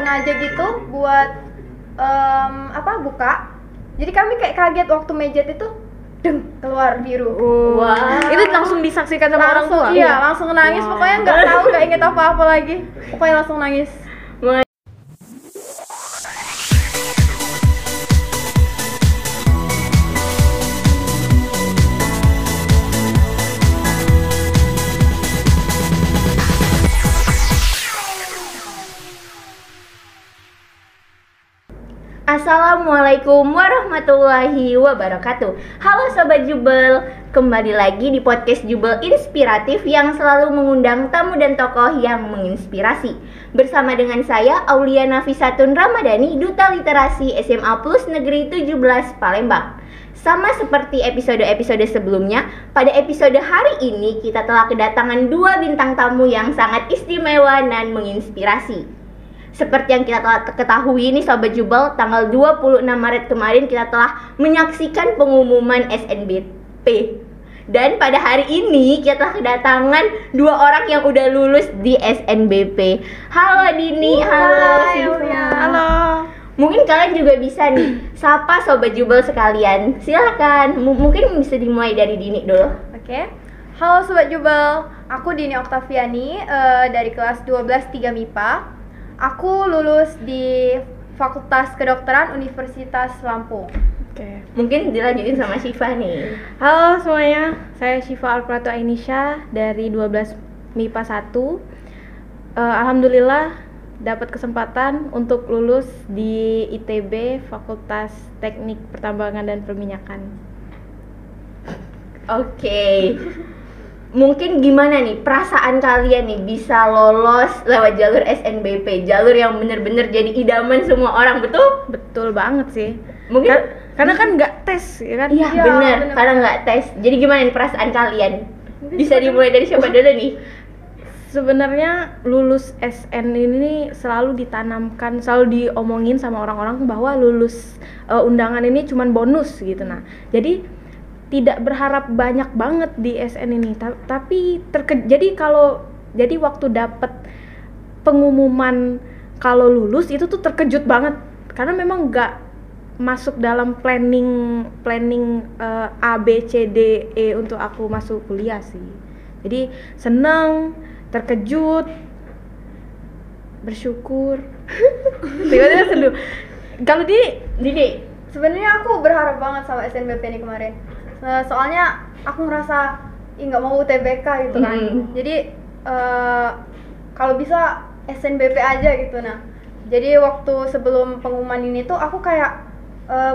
sengaja gitu buat buka. Jadi kami kayak kaget waktu mejet itu keluar biru. Wah. Itu langsung disaksikan sama orang tua? Iya, langsung nangis. Wow. Pokoknya nggak inget apa-apa lagi. Pokoknya langsung nangis. Assalamualaikum warahmatullahi wabarakatuh. Halo Sobat Jubel, kembali lagi di podcast Jubel Inspiratif yang selalu mengundang tamu dan tokoh yang menginspirasi. Bersama dengan saya Aulia Nafisatun Ramadhani, Duta Literasi SMA Plus Negeri 17 Palembang. Sama seperti episode-episode sebelumnya, pada episode hari ini kita telah kedatangan dua bintang tamu yang sangat istimewa dan menginspirasi. Seperti yang kita telah ketahui nih Sobat Jubel, tanggal 26 Maret kemarin kita telah menyaksikan pengumuman SNBP. Dan pada hari ini kita telah kedatangan dua orang yang udah lulus di SNBP. Halo Dini, halo Siva. Halo. Mungkin kalian juga bisa nih sapa Sobat Jubel sekalian. Silakan, mungkin bisa dimulai dari Dini dulu. Oke. Halo Sobat Jubel, aku Dini Oktaviani dari kelas 12 3 MIPA. Aku lulus di Fakultas Kedokteran Universitas Lampung. Oke. Mungkin dilanjutin sama Siva nih. Halo semuanya, saya Syifa Alpratu Ainisha dari 12 MIPA 1. Alhamdulillah dapat kesempatan untuk lulus di ITB Fakultas Teknik Pertambangan dan Perminyakan. Oke. Mungkin gimana nih perasaan kalian nih bisa lolos lewat jalur SNBP, jalur yang bener-bener jadi idaman semua orang, betul? Betul banget sih. Mungkin Karena kan nggak tes, ya kan? iya Iya, bener, bener. karena nggak tes. Jadi gimana nih perasaan kalian? Bisa dimulai dari siapa dulu nih? Sebenarnya lulus SN ini selalu ditanamkan, selalu diomongin sama orang-orang bahwa lulus undangan ini cuman bonus gitu. Nah, jadi tidak berharap banyak banget di SN ini, tapi jadi waktu dapet pengumuman kalau lulus itu tuh terkejut banget karena memang nggak masuk dalam planning A B C D E untuk aku masuk kuliah sih. Jadi senang, terkejut, bersyukur, tiba-tiba seduh. Kalau Dini, Sebenarnya aku berharap banget sama SNBP ini kemarin. Soalnya aku ngerasa nggak mau UTBK gitu kan. Jadi kalau bisa SNBP aja gitu. Nah, jadi waktu sebelum pengumuman ini tuh aku kayak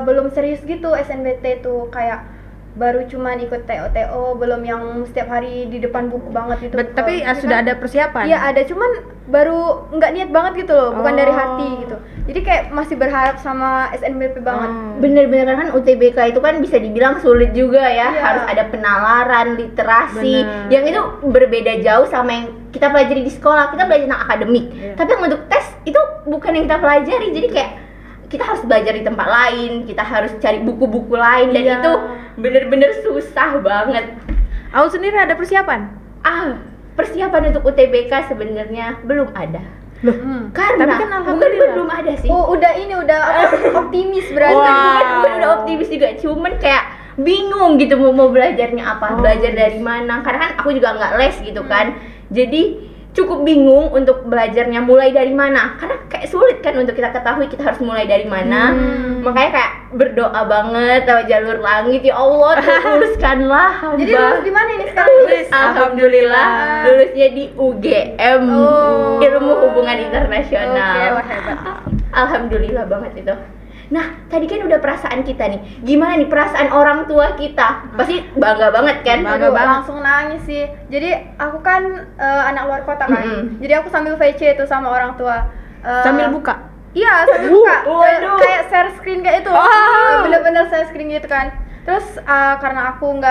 belum serius gitu SNBT tuh, kayak baru cuman ikut TO, belum yang setiap hari di depan buku banget gitu. tapi sudah ada persiapan. Iya ada, cuman baru nggak niat banget gitu loh, bukan dari hati gitu. Jadi kayak masih berharap sama SNBP banget. bener-bener kan UTBK itu kan bisa dibilang sulit juga ya. Iya. Harus ada penalaran, literasi, Bener. yang itu berbeda jauh sama yang kita pelajari di sekolah. Kita belajar tentang akademik, Iya. tapi yang untuk tes itu bukan yang kita pelajari. Jadi kayak kita harus belajar di tempat lain, kita harus cari buku-buku lain, dan Iya. itu bener-bener susah banget. Aku sendiri ada persiapan. Persiapan untuk UTBK sebenarnya belum ada. Karena Tapi kan alhamdulillah. belum ada sih. Udah optimis berarti. Wah. Bukan udah optimis juga, cuman kayak bingung gitu mau belajarnya apa, belajar dari mana. Karena kan aku juga nggak les gitu kan, jadi cukup bingung untuk belajarnya mulai dari mana. Karena kayak sulit kan untuk kita ketahui kita harus mulai dari mana. Makanya kayak berdoa banget lewat jalur langit, ya Allah luluskanlah hamba. Jadi lulus di mana ini sekarang? Alhamdulillah lulusnya di UGM, Ilmu Hubungan Internasional. Oke, wah hebat. Alhamdulillah banget itu. Nah, tadi kan udah perasaan kita nih. Gimana nih perasaan orang tua kita? Pasti bangga banget kan? Bangga banget. Langsung nangis sih. Jadi aku kan anak luar kota kan. Jadi aku sambil VC itu sama orang tua. Sambil buka. Iya, sambil buka. waduh. Kayak share screen kayak itu. Bener-bener share screen gitu kan. Terus karena aku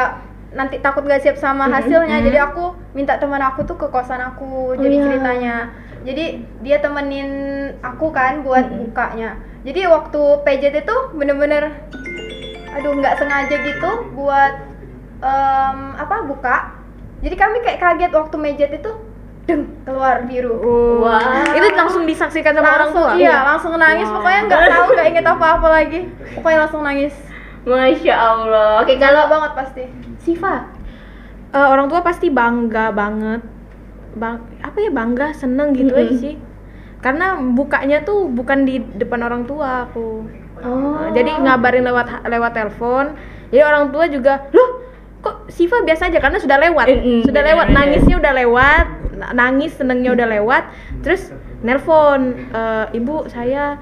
nanti takut nggak siap sama hasilnya, jadi aku minta teman aku tuh ke kosan aku. Jadi ceritanya. Jadi dia temenin aku kan buat bukanya. Jadi waktu PJT itu bener-bener nggak sengaja gitu buat buka. Jadi kami kayak kaget waktu PJT itu keluar biru. Wah. Itu langsung disaksikan sama orang tua. Iya, langsung nangis. Wow. Pokoknya nggak tahu, nggak inget apa-apa lagi. Pokoknya langsung nangis. Masya Allah. Oke, Kalau kalau banget pasti. Siva, Orang tua pasti bangga banget. Bangga, seneng gitu aja sih. Karena bukanya tuh bukan di depan orang tua aku. Jadi ngabarin lewat telepon. Jadi orang tua juga, loh kok Siva biasa aja, karena sudah lewat, bener. nangisnya udah lewat, nangis senengnya udah lewat, terus nelpon, ibu saya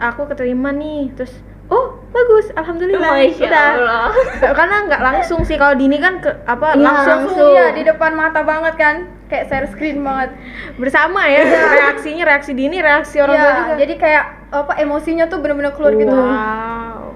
aku keterima nih, terus oh bagus, alhamdulillah. Masya Allah. Karena nggak langsung sih, kalau Dini kan Iya, langsung Iya, di depan mata banget kan. Kayak share screen banget. bersama ya, reaksi Dini, reaksi orang tua Iya, juga. jadi kayak emosinya tuh bener-bener keluar gitu. Wow.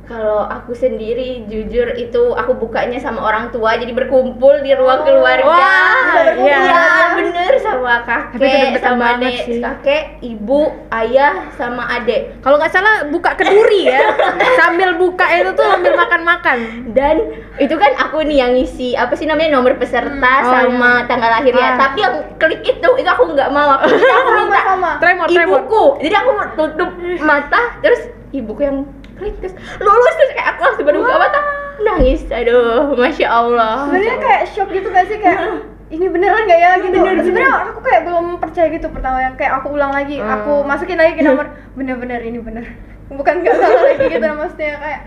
Kalau aku sendiri jujur itu aku bukanya sama orang tua, jadi berkumpul di ruang keluarga. Wah, Iya, iya. bener, sama Tapi itu kakek, deg-degan sama banget adik, sih. kakek, ibu, ayah, sama adik. Kalau nggak salah buka keduri ya, sambil buka itu tuh sambil makan-makan. Dan itu kan aku nih yang ngisi apa sih namanya nomor peserta Oh, sama iya. tanggal lahirnya. Tapi yang klik itu aku nggak mau. Aku minta Sama. Tremor. ibuku. Jadi aku tutup mata, terus ibuku yang klik, terus lulus, terus kayak aku langsung berbuka mata, nangis. Aduh, masya Allah. Sebenarnya kayak shock gitu gak sih, kayak ini beneran nggak ya gitu. Sebenarnya aku kayak belum percaya gitu pertama, yang kayak aku ulang lagi, aku masukin lagi ke nomor, bener-bener ini bener, bukan nggak salah lagi gitu. Maksudnya kayak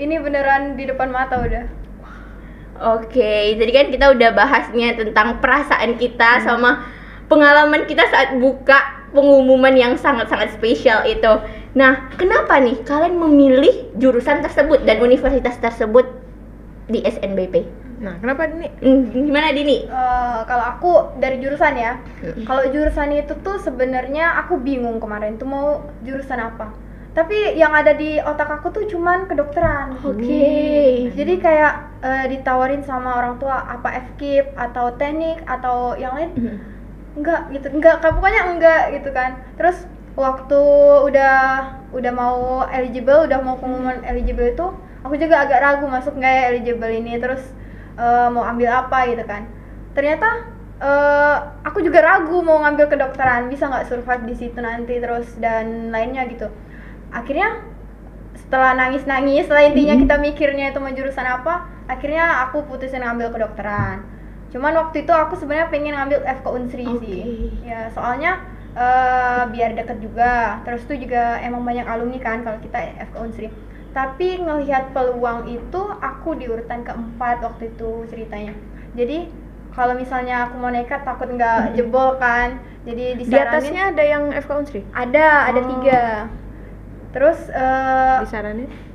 ini beneran di depan mata udah. Oke, jadi kan kita udah bahasnya tentang perasaan kita sama pengalaman kita saat buka pengumuman yang sangat-sangat spesial itu. Nah, kenapa nih kalian memilih jurusan tersebut dan universitas tersebut di SNBP? Nah, kenapa Dini? Gimana Dini? Kalau aku dari jurusan ya, kalau jurusan itu tuh sebenarnya aku bingung kemarin tuh mau jurusan apa. Tapi yang ada di otak aku tuh cuman kedokteran. Oke. Jadi kayak ditawarin sama orang tua apa FKIP atau teknik atau yang lain, enggak gitu, pokoknya enggak gitu kan. Terus waktu udah mau eligible, udah mau pengumuman eligible itu, aku juga agak ragu masuk nggak ya eligible ini, terus mau ambil apa gitu kan. Ternyata aku juga ragu mau ngambil kedokteran, bisa nggak survive di situ nanti, terus dan lainnya gitu. Akhirnya setelah nangis-nangis, setelah intinya kita mikirnya itu mau jurusan apa, akhirnya aku putusin ngambil kedokteran. Cuman waktu itu aku sebenarnya pengen ngambil FK Unsri sih. Ya, soalnya biar deket juga, terus tuh juga emang banyak alumni kan kalau kita FK Unsri. Tapi ngelihat peluang itu aku di urutan keempat waktu itu ceritanya. Jadi kalau misalnya aku mau nekat takut nggak jebol kan, jadi Di disaranin. atasnya ada yang FK Unsri? Ada 3. Terus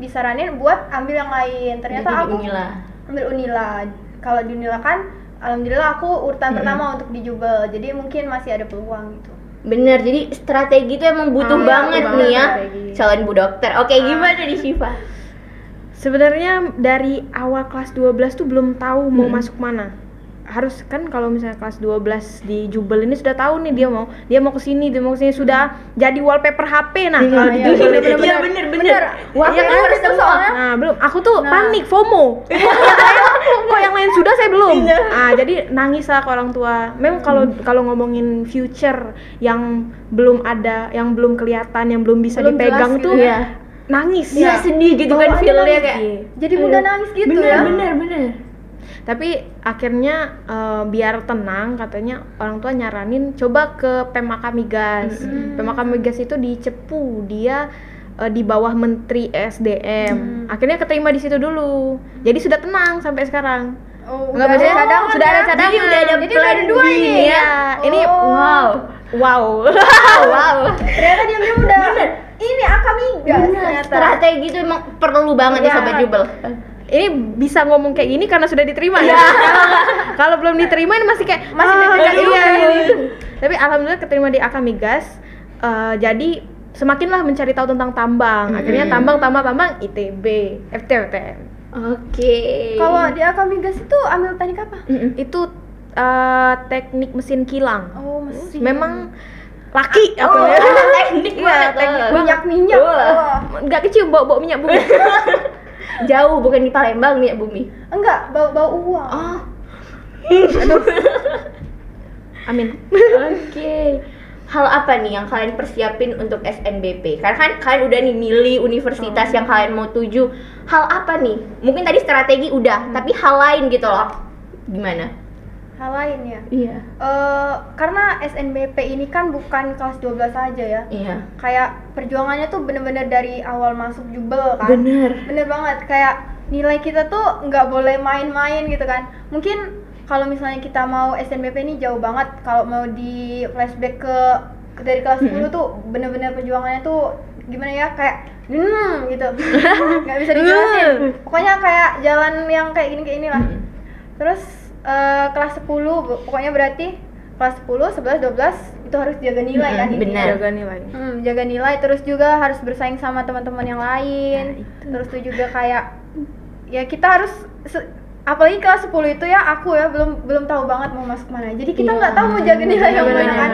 disaranin buat ambil yang lain. Ternyata Jadi aku Unila. ambil Unila. Kalau di Unila kan alhamdulillah aku urutan pertama untuk di Jubel, jadi mungkin masih ada peluang gitu. Bener, jadi strategi itu emang butuh Iya, banget butuh nih banget ya strategi. calon bu dokter. Oke, gimana di Syifa? Sebenarnya dari awal kelas 12 tuh belum tahu mau masuk mana. Harus kan kalau misalnya kelas 12 di Jubel ini sudah tahu nih dia mau ke sini, sudah jadi wallpaper HP. Nah, kalau di Jubel ini Iya, bener. Wah, Iya kan, harus itu semua. soalnya. Nah, belum. Aku tuh panik, FOMO. Kok yang lain sudah, saya belum. Jadi nangis lah ke orang tua. Memang kalau ngomongin future yang belum ada, yang belum kelihatan, yang belum bisa Belum dipegang jelas tuh, gitu ya. nangis. Iya, sedih gitu kan Bawaannya feel-nya nangis. kayak. Jadi mudah nangis gitu ya. Bener. Tapi akhirnya biar tenang, katanya orang tua nyaranin coba ke Pemaka Migas. Pemaka Migas itu di Cepu, dia di bawah Menteri SDM. Akhirnya keterima di situ dulu. Jadi sudah tenang sampai sekarang. Oh, Nggak udah ada beda, cadangan sudah ada ya? cadangan. Jadi udah ada Jadi plan udah ada 2 B ini ya. Iya, ini Wow. wow. Wow. Ternyata diam-diam udah ini akamigas ternyata. Strategi itu emang perlu banget ya Iya. sobat Jubel. Ini bisa ngomong kayak gini karena sudah diterima ya. Kalau belum diterima ini masih kayak Masih deg-degan iya, juga. iya. Tapi alhamdulillah keterima di Akamigas. Jadi semakinlah mencari tahu tentang tambang. Akhirnya tambang ITB, FTM. Oke. Kalau di akamigas itu ambil teknik apa? Itu teknik mesin kilang. Oh, mesin. Memang laki Oh, aku ya. teknik Iya, banget. teknik minyak. Wah. Nggak kecium bau minyak bumi. Jauh, bukan di Palembang minyak bumi. Enggak, bau uang. Oh. Amin. Oke. Hal apa nih yang kalian persiapin untuk SNBP? Karena kan kalian udah nih milih universitas yang kalian mau tuju. Hal apa nih? Mungkin tadi strategi udah, tapi hal lain gitu loh. Gimana? Hal lain ya. Iya. Karena SNBP ini kan bukan kelas 12 aja ya. Iya. Kayak perjuangannya tuh bener-bener dari awal masuk Jubel kan. Bener Banget. Kayak nilai kita tuh nggak boleh main-main gitu kan. Mungkin kalau misalnya kita mau SNBP ini jauh banget. Kalau mau di flashback ke dari kelas 10 tuh bener-bener perjuangannya tuh gimana ya, kayak gitu. Nggak bisa dijelasin. Pokoknya kayak jalan yang kayak gini lah. Terus kelas 10 pokoknya berarti kelas 10, 11, 12 itu harus jaga nilai kan. Benar. Jaga nilai. Jaga nilai, terus juga harus bersaing sama teman-teman yang lain. Terus tuh juga kayak ya kita harus apalagi kelas 10 itu ya, aku ya belum tahu banget mau masuk mana. Jadi kita nggak tahu mau jaga nilai yang mana kan.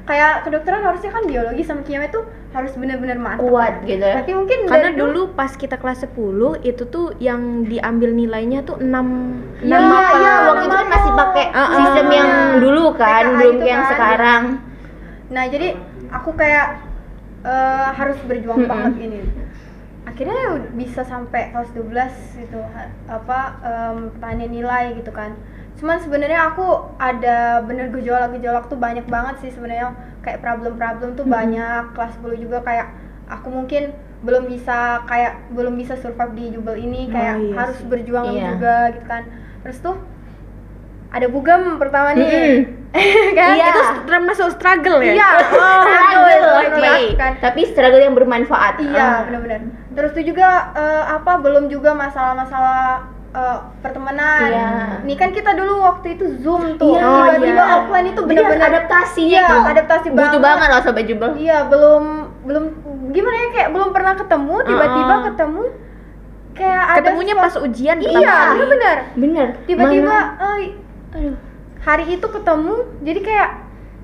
Kayak kedokteran harusnya kan biologi sama kimia itu harus benar-benar mantap. Kuat gitu ya. Tapi mungkin Karena dari dulu pas kita kelas 10 itu tuh yang diambil nilainya tuh 6 Iya, Waktu iya, itu kan masih pakai Ah, sistem yang dulu kan, PKA belum itu yang kan. sekarang. Nah, jadi aku kayak harus berjuang banget ini. Akhirnya bisa sampai kelas 12 gitu, pertanian nilai gitu kan. Cuman sebenarnya aku ada bener gejolak tuh banyak banget sih sebenarnya, kayak problem tuh banyak. Kelas 10 juga kayak aku mungkin belum bisa survive di Jubel ini, kayak iya harus sih. berjuang Iya. juga gitu kan. Terus tuh ada Bugem pertama nih. Kan? Iya. Itu termasuk struggle ya? Iya. Struggle, oke. Kan. Tapi struggle yang bermanfaat. Iya, benar-benar. Terus tuh juga belum juga masalah-masalah pertemanan. Iya. Ini kan kita dulu waktu itu Zoom tuh. Iya. Tiba-tiba Iya. offline itu Jadi benar-benar adaptasinya Iya, tuh adaptasi butuh banget. banget loh Sobat Jubel. Iya, belum gimana ya, kayak belum pernah ketemu, tiba-tiba ketemu, kayak ada Ketemunya pas ujian pertama Iya, kali. benar. Bener. Tiba-tiba Aduh. hari itu ketemu, jadi kayak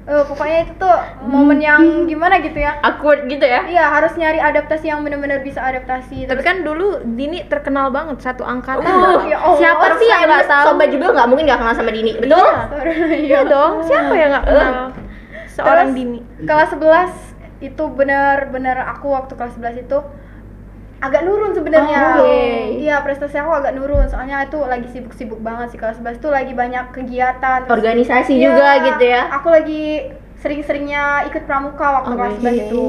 pokoknya itu tuh momen yang gimana gitu ya. Awkward gitu ya. Iya, harus nyari adaptasi yang benar-benar bisa adaptasi. Tapi kan dulu Dini terkenal banget satu angkatan. ya Allah. Siapa sih yang nggak tahu? Sobat Jubel nggak mungkin nggak kenal sama Dini, betul? Iya dong, siapa yang nggak kenal seorang Terus, Dini? Kelas 11 itu benar-benar aku waktu kelas 11 itu agak nurun sebenarnya. Oke. Iya, prestasi aku agak nurun. Soalnya itu lagi sibuk-sibuk banget sih, kelas 11 tuh lagi banyak kegiatan. Terus, Organisasi iya, juga gitu ya. Aku lagi sering-seringnya ikut pramuka waktu kelas 11 itu.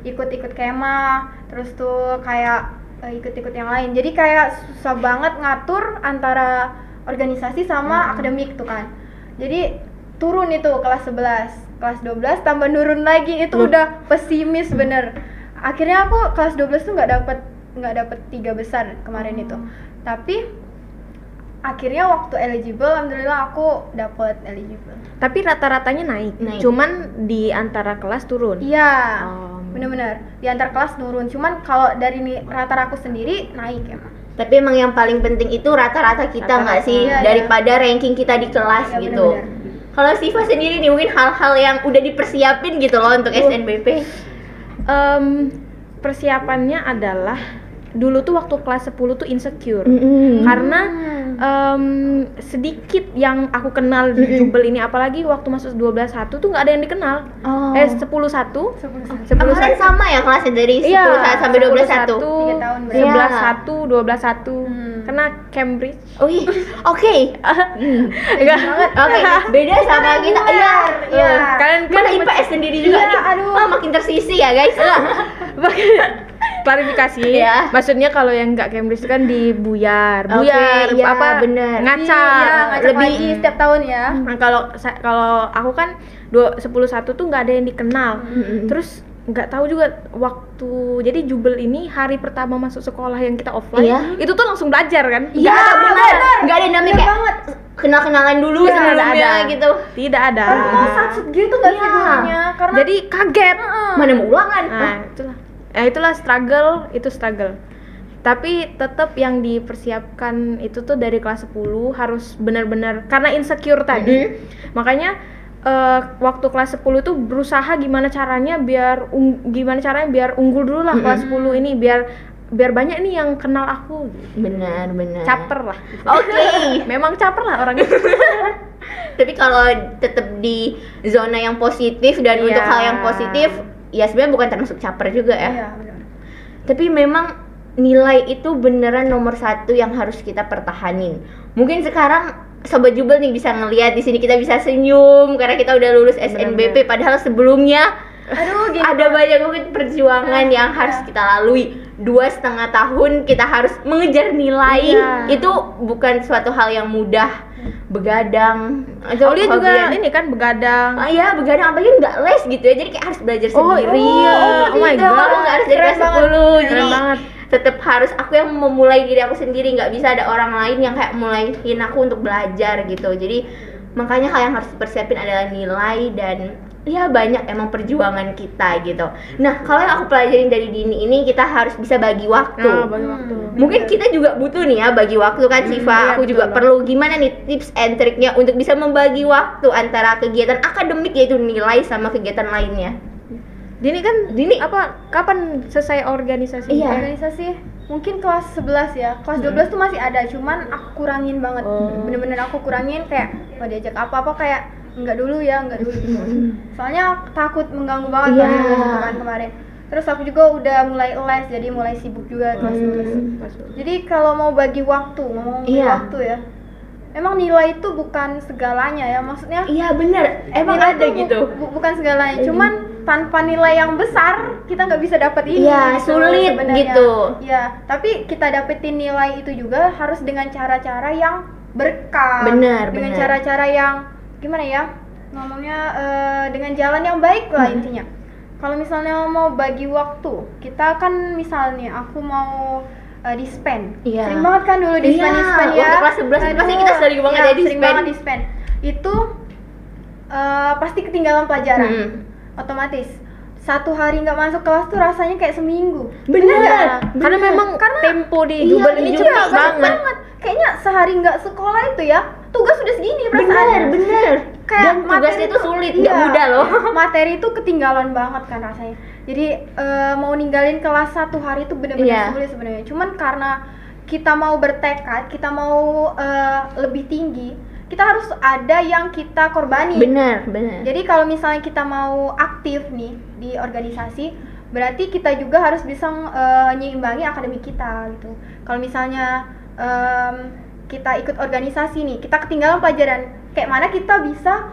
Ikut-ikut kemah, terus tuh kayak ikut-ikut yang lain. Jadi kayak susah banget ngatur antara organisasi sama akademik tuh kan. Jadi turun itu kelas 11, kelas 12 tambah nurun lagi, itu udah pesimis bener. Akhirnya aku kelas 12 tuh nggak dapet 3 besar kemarin itu. Tapi akhirnya waktu eligible, alhamdulillah aku dapet eligible. Tapi rata-ratanya naik. Cuman di antara kelas turun. Iya, Oh. bener-bener di antar kelas turun. Cuman kalau dari rata aku sendiri naik emang. Tapi emang yang paling penting itu rata-rata kita nggak Rata-rata. sih, Iya, daripada ranking kita di kelas Iya, gitu. benar-benar. Kalau Siva sendiri nih mungkin hal-hal yang udah dipersiapin gitu loh untuk SNBP. Persiapannya adalah dulu tuh waktu kelas 10 tuh insecure. Karena sedikit yang aku kenal di Jubel ini, apalagi waktu masuk 12-1 tuh nggak ada yang dikenal. 10-1 Kemarin sama ya kelasnya dari 10 sampai 12-1. 3 tahun berarti. 11-1, 12-1. Kena Cambridge. Oh iya, oke. Enggak. Oke, beda sama kita. Iya, Iya. Kalian kan Mana IPS sendiri juga Iya, nih. aduh. Wah, makin tersisi ya, guys. klarifikasi. Ya. Maksudnya kalau yang nggak Cambridge kan dibuyar. Oke, Buyar iya, apa? bener. Ngaca. Iya, ngacak Lebih- lagi setiap tahun ya. Nah, kalau aku kan 10-1 tuh nggak ada yang dikenal. Terus nggak tahu juga waktu jadi Jubel ini hari pertama masuk sekolah yang kita offline, Iya. itu tuh langsung belajar kan? Iya, benar. Enggak ada yang namanya Bener kayak banget. kenal-kenalan dulu Iya, nggak sebelumnya ada. gitu. Tidak ada. Karena mau satset gitu nggak sih Iya. gurunya? Karena Jadi kaget. Mana mau ulangan? Nah, itulah struggle. Tapi tetap yang dipersiapkan itu tuh dari kelas 10 harus benar-benar karena insecure tadi. Makanya waktu kelas 10 tuh berusaha gimana caranya biar unggul dulu lah kelas 10 ini, biar biar banyak nih yang kenal aku. Benar. Caper lah. Oke. Memang caper lah orangnya. Tapi kalau tetap di zona yang positif dan Iya. untuk hal yang positif, ya sebenarnya bukan termasuk caper juga ya. Iya, benar. Tapi memang nilai itu beneran nomor satu yang harus kita pertahanin. Mungkin sekarang Sobat Jubel nih bisa ngelihat di sini kita bisa senyum karena kita udah lulus SNBP, padahal sebelumnya Aduh, gini ada banyak banget perjuangan yang harus kita lalui. 2,5 tahun kita harus mengejar nilai. Iya. Itu bukan suatu hal yang mudah. Begadang. Aulia juga ini kan begadang. Iya, begadang apalagi nggak les gitu ya. Jadi kayak harus belajar sendiri. iya. Oh my gitu. God. Nggak harus dari Keren kelas 10. Keren Jadi banget. tetap harus aku yang memulai diri aku sendiri, nggak bisa ada orang lain yang kayak mulaiin aku untuk belajar gitu. Jadi makanya hal yang harus dipersiapin adalah nilai dan ya banyak emang perjuangan kita gitu. Nah, kalau yang aku pelajarin dari Dini ini, kita harus bisa bagi waktu. Bagi waktu. Mungkin kita juga butuh nih ya bagi waktu kan Siva. iya, Aku juga betul. perlu gimana nih tips and triknya untuk bisa membagi waktu antara kegiatan akademik yaitu nilai sama kegiatan lainnya. Dini kan Dini. kapan selesai organisasi? Iya. Organisasi mungkin kelas 11 ya. Kelas 12 tuh masih ada, cuman aku kurangin banget. Bener-bener aku kurangin, kayak mau diajak apa-apa kayak enggak dulu gitu. Soalnya takut mengganggu banget Iya. kelas 12 itu kan kemarin. Terus aku juga udah mulai les, jadi mulai sibuk juga kelas 12. Jadi kalau mau bagi waktu, ngomong Iya. waktu ya. Emang nilai itu bukan segalanya ya, maksudnya Iya bener, emang nilai ada tuh gitu. bukan segalanya, cuman tanpa nilai yang besar kita nggak bisa dapat ini. Iya, sulit sebenarnya. gitu. Iya, tapi kita dapetin nilai itu juga harus dengan cara-cara yang berkah. Benar, Dengan benar. cara-cara yang gimana ya? Ngomongnya dengan jalan yang baik lah intinya. Kalau misalnya mau bagi waktu, kita kan misalnya aku mau dispen. Iya. Sering banget kan dulu dispen Iya, ya. waktu kelas 11 itu pasti kita sering banget iya, ya dispen. sering banget dispen. Itu pasti ketinggalan pelajaran. Otomatis 1 hari nggak masuk kelas tuh rasanya kayak seminggu. Bener. nggak? Karena memang tempo di Iya, Jubel ini iya, cepet banyak banget. Kayaknya sehari nggak sekolah itu ya, tugas sudah segini perasaannya. Bener. Kayak Dan tugasnya materi itu sulit, nggak iya, mudah loh. Materi itu ketinggalan banget kan rasanya. Jadi mau ninggalin kelas 1 hari itu benar-benar Iya. sulit sebenarnya. Cuman karena kita mau bertekad, kita mau lebih tinggi, kita harus ada yang kita korbani. Bener. Jadi kalau misalnya kita mau aktif nih di organisasi, berarti kita juga harus bisa nyeimbangi akademik kita gitu. Kalau misalnya kita ikut organisasi nih, kita ketinggalan pelajaran, kayak mana kita bisa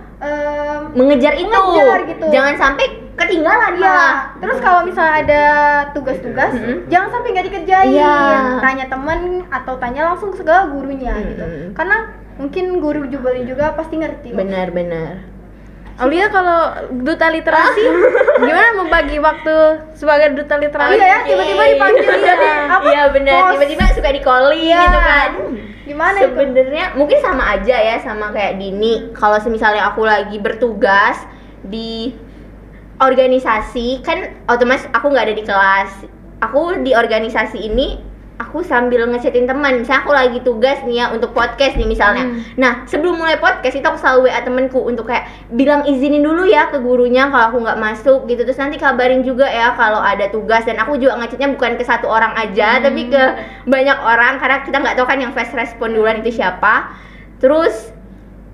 Mengejar itu. gitu. Jangan sampai ketinggalan malah. Iya. Terus kalau misalnya ada tugas-tugas, jangan sampai nggak dikerjain. Iya. Tanya temen atau tanya langsung ke gurunya gitu. Karena mungkin guru Jubel juga pasti ngerti. Bener. Aulia kalau duta literasi gimana membagi waktu sebagai duta literasi? Iya ya, tiba-tiba dipanggil jadi apa? Iya bener, Pos. tiba-tiba suka di-calling Iya. gitu kan. Gimana itu? Sebenarnya mungkin sama aja ya sama kayak Dini. Kalau misalnya aku lagi bertugas di organisasi kan otomatis aku nggak ada di kelas. Aku di organisasi ini aku sambil ngechatin teman. Misalnya aku lagi tugas nih ya untuk podcast nih misalnya. Nah sebelum mulai podcast itu aku selalu WA temenku untuk kayak bilang izinin dulu ya ke gurunya kalau aku nggak masuk gitu. Terus nanti kabarin juga ya kalau ada tugas. Dan aku juga ngechatnya bukan ke 1 orang aja tapi ke banyak orang karena kita nggak tahu kan yang fast respon duluan itu siapa. Terus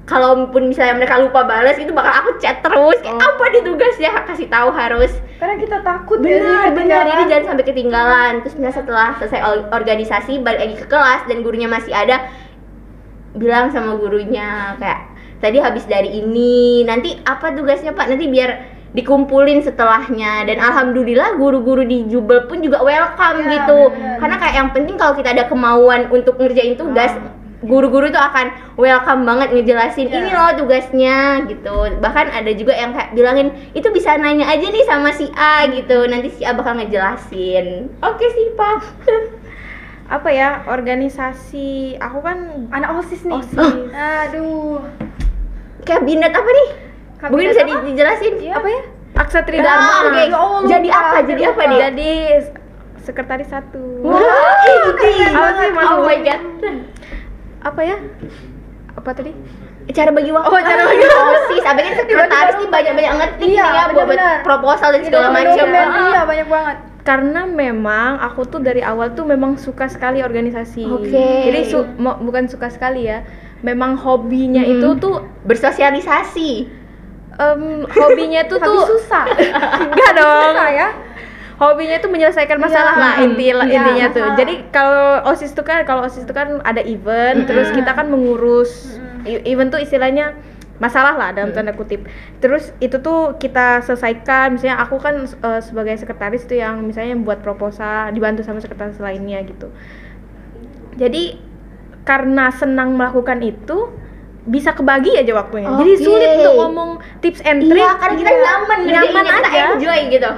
kalaupun misalnya mereka lupa balas itu bakal aku chat terus kayak apa di tugasnya kasih tahu harus. Karena kita takut Benar, ketinggalan. ini jangan sampai ketinggalan. Terus misalnya setelah selesai organisasi balik lagi ke kelas dan gurunya masih ada, bilang sama gurunya kayak tadi habis dari ini, nanti apa tugasnya Pak? Nanti biar dikumpulin setelahnya. Dan alhamdulillah guru-guru di Jubel pun juga welcome Ya, gitu. benar. Karena kayak yang penting kalau kita ada kemauan untuk ngerjain tugas, guru-guru tuh akan welcome banget ngejelasin ini loh tugasnya gitu. Bahkan ada juga yang kayak bilangin itu bisa nanya aja nih sama si A gitu, nanti si A bakal ngejelasin. Oke sih Pak. Apa ya, organisasi aku kan Anak OSIS nih. OSIS. Aduh. Kabinet apa nih? Kabinet Mungkin bisa apa? dijelasin. Iya. apa ya? Aksa Ah, Tridharma. oke. Ya Allah, Jadi lupa. apa? Jadi apa nih? Jadi sekretaris 1. Wah, ini. Apa sih Oh my god. Apa ya? Apa tadi? Cara bagi waktu. Oh, cara bagi waktu. OSIS, apa kan sekretaris nih banyak-banyak ngetik Iya, nih ya buat bener-bener. proposal dan segala Dokumen, macam. iya banyak banget. karena memang aku tuh dari awal tuh memang suka sekali organisasi. Jadi bukan suka sekali ya, memang hobinya itu tuh bersosialisasi. Hobinya tuh Tapi susah. enggak dong. Susah ya. Hobinya tuh menyelesaikan masalah lah intinya masalah. tuh. Jadi kalau OSIS tuh kan ada event, terus kita kan mengurus event tuh istilahnya masalah lah dalam tanda kutip. Terus itu tuh kita selesaikan, misalnya aku kan sebagai sekretaris tuh yang misalnya buat proposal, dibantu sama sekretaris lainnya gitu. Jadi karena senang melakukan itu bisa kebagi aja waktunya. Jadi sulit untuk ngomong tips and trick. Iya, karena kita nyaman aja. Kita enjoy gitu.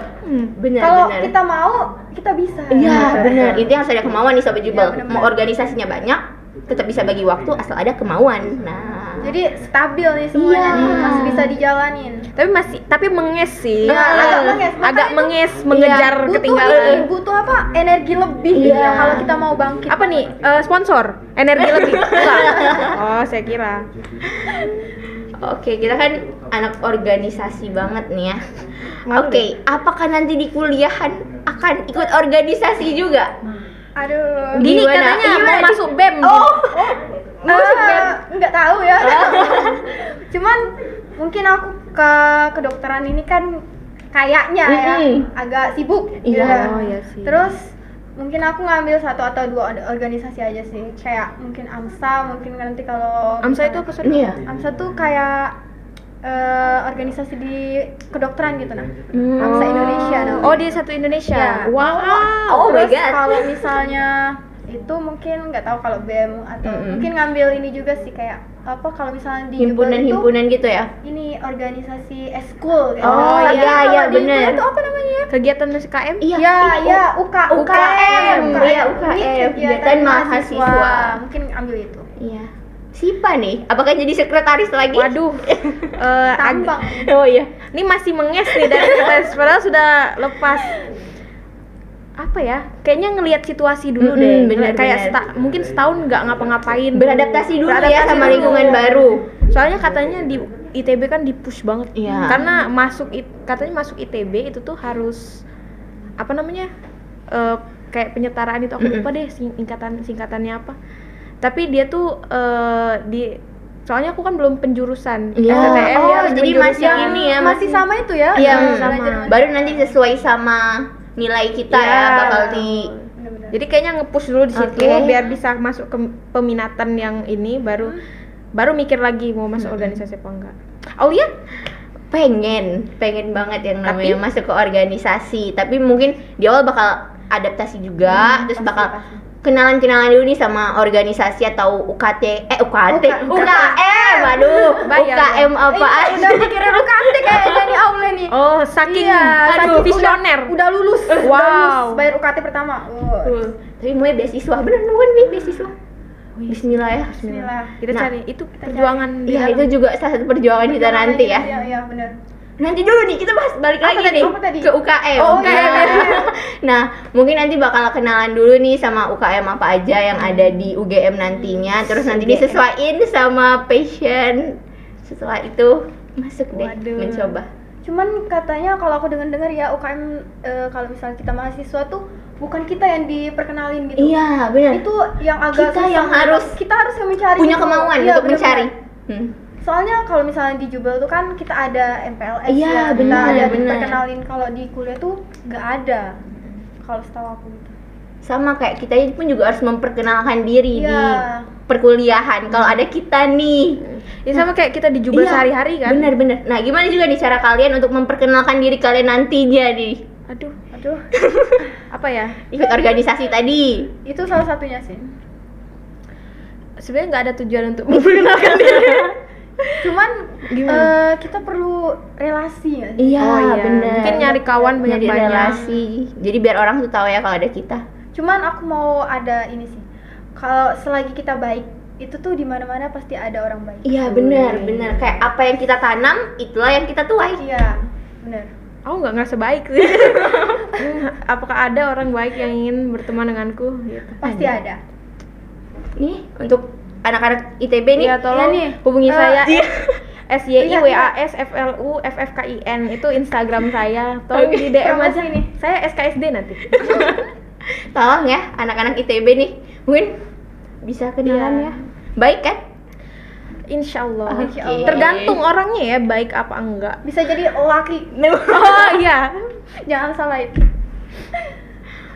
Benar. Kalau kita mau, kita bisa. Iya, benar. Itu yang saya ada kemauan nih Sobat Jubel. Iya, benar. Mau organisasinya banyak, tetap bisa bagi waktu asal ada kemauan. Nah, jadi stabil nih semuanya nih, masih bisa dijalanin. Tapi menges sih. Agak menges. Mengejar ketinggalan. Butuh apa? Energi lebih gitu ya kalau kita mau bangkit. Apa nih? Sponsor? Energi lebih? Enggak. Oh, saya kira. Oke, kita kan anak organisasi banget nih ya. Oke, apakah nanti di kuliahan akan ikut organisasi juga? Aduh. Gini katanya mau masuk BEM. Nggak tahu ya. Cuman mungkin aku ke kedokteran ini kan kayaknya ya agak sibuk. Iya. Oh, iya sih. Terus mungkin aku ngambil 1 atau 2 organisasi aja sih. Kayak mungkin AMSA, mungkin nanti kalau AMSA itu apa sih? Iya. AMSA tuh kayak organisasi di kedokteran gitu nah. AMSA Indonesia namanya. Oh, dia satu Indonesia. Ya. Wow. Oh my Terus god. kalau misalnya itu mungkin nggak tahu kalau BEM atau mungkin ngambil ini juga sih kayak apa kalau misalnya di Jubel itu himpunan gitu ya. ini organisasi eskul kayak Oh, gitu. iya, Kalau di bener. Jubel itu apa namanya ya? Kegiatan KM? Iya, UKM. Iya, Ini UKM, kegiatan kegiatan mahasiswa. Mungkin ambil itu. Iya. Siapa nih? Apakah jadi sekretaris lagi? Waduh. Tambang. Oh iya. Ini masih menges nih dari sekretaris, padahal sudah lepas. Apa ya? Kayaknya ngelihat situasi dulu deh. Bener, kayak bener. mungkin setahun nggak ngapa-ngapain. Beradaptasi dulu ya sama lingkungan baru. Soalnya katanya di ITB kan di-push banget. Iya. Karena katanya masuk ITB itu tuh harus apa namanya? Kayak penyetaraan itu aku lupa deh singkatannya apa. Tapi dia tuh soalnya aku kan belum penjurusan STTM Oh, harus jadi masih penjurusan. ini ya, Masih sama itu ya? Iya, sama. baru nanti sesuai sama nilai kita ya bakal di. Bener-bener. Jadi kayaknya nge-push dulu di situ biar bisa masuk ke peminatan yang ini baru mikir lagi mau masuk organisasi apa enggak. Aulia pengen banget yang namanya masuk ke organisasi, tapi mungkin di awal bakal adaptasi juga, terus bakal kenalan dulu nih sama organisasi atau UKM, aduh, UKM apaan? Udah mikirin UKT kayak jadi Aule nih. Oh, saking visioner. Udah lulus. Wow. Bayar UKT pertama. Tapi mau beasiswa, bener bukan beasiswa? Bismillah ya. Bismillah. Kita cari itu perjuangan Iya, itu juga salah satu perjuangan kita nanti ya. Iya, benar. Nanti dulu nih kita balik lagi nih ke UKM. Oh, UKM. Nah, mungkin nanti bakal kenalan dulu nih sama UKM apa aja yang ada di UGM nantinya. Terus nanti disesuaiin sama passion. Setelah itu masuk deh mencoba. Cuman katanya kalau aku dengar ya UKM kalau misalnya kita mahasiswa tuh bukan kita yang diperkenalin gitu. Iya, benar. Itu yang agak kita susah. yang harus kita harus yang mencari punya gitu. kemauan Iya, untuk mencari. Soalnya kalau misalnya di Jubel tuh kan kita ada MPLS Iya, ya, benar, kita ada benar. diperkenalin. Kalau di kuliah tuh nggak ada. Kalau setahu aku gitu. Sama kayak kita pun juga harus memperkenalkan diri Iya. di perkuliahan. Kalau ada kita nih. Ya sama kayak kita di Jubel sehari-hari kan. Bener. Nah, gimana juga nih cara kalian untuk memperkenalkan diri kalian nantinya nih? Aduh. Apa ya? Ikut organisasi tadi. Itu salah satunya sih. Sebenarnya nggak ada tujuan untuk memperkenalkan diri. Cuman kita perlu relasi nggak sih? Iya, bener. Mungkin nyari kawan Nyari banyak-banyak. relasi. Jadi biar orang tuh tahu ya kalau ada kita. Cuman aku mau ada ini sih. Kalau selagi kita baik, itu tuh di mana-mana pasti ada orang baik. Iya, benar. Kayak apa yang kita tanam, itulah yang kita tuai. Iya, benar. Aku nggak ngerasa baik sih. Apakah ada orang baik yang ingin berteman denganku? Gitu. Pasti ada. Nih, untuk anak-anak ITB nih. Iya, tolong Iya nih. hubungi saya. SYIWASFLUFFKIN itu Instagram saya. Tolong di DM aja nih. Saya SKSD nanti. Tolong ya anak-anak ITB nih, mungkin bisa kenalan ya. Baik kan? Insya Allah. Oke. Tergantung orangnya ya, baik apa enggak. Bisa jadi laki. Oh iya. Jangan salah itu.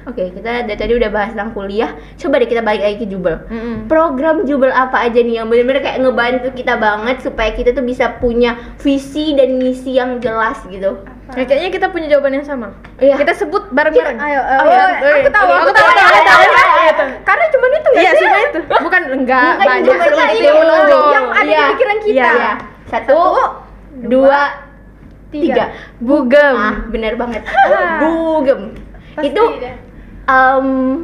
Oke, kita dari tadi udah bahas tentang kuliah. Coba deh kita balik lagi ke Jubel. Mm-mm. Program Jubel apa aja nih yang benar-benar kayak ngebantu kita banget supaya kita tuh bisa punya visi dan misi yang jelas gitu. Ya, kayaknya kita punya jawaban yang sama. Iya. Kita sebut bareng-bareng. Ayo, Aku tahu. Karena cuma itu ya. Iya, cuma itu. Bukan enggak Bukan banyak cuma sebut itu. itu. Yang ada di pikiran kita. Iya. Satu, dua, tiga. Bugem. Bener banget. Bugem. Pasti Itu deh.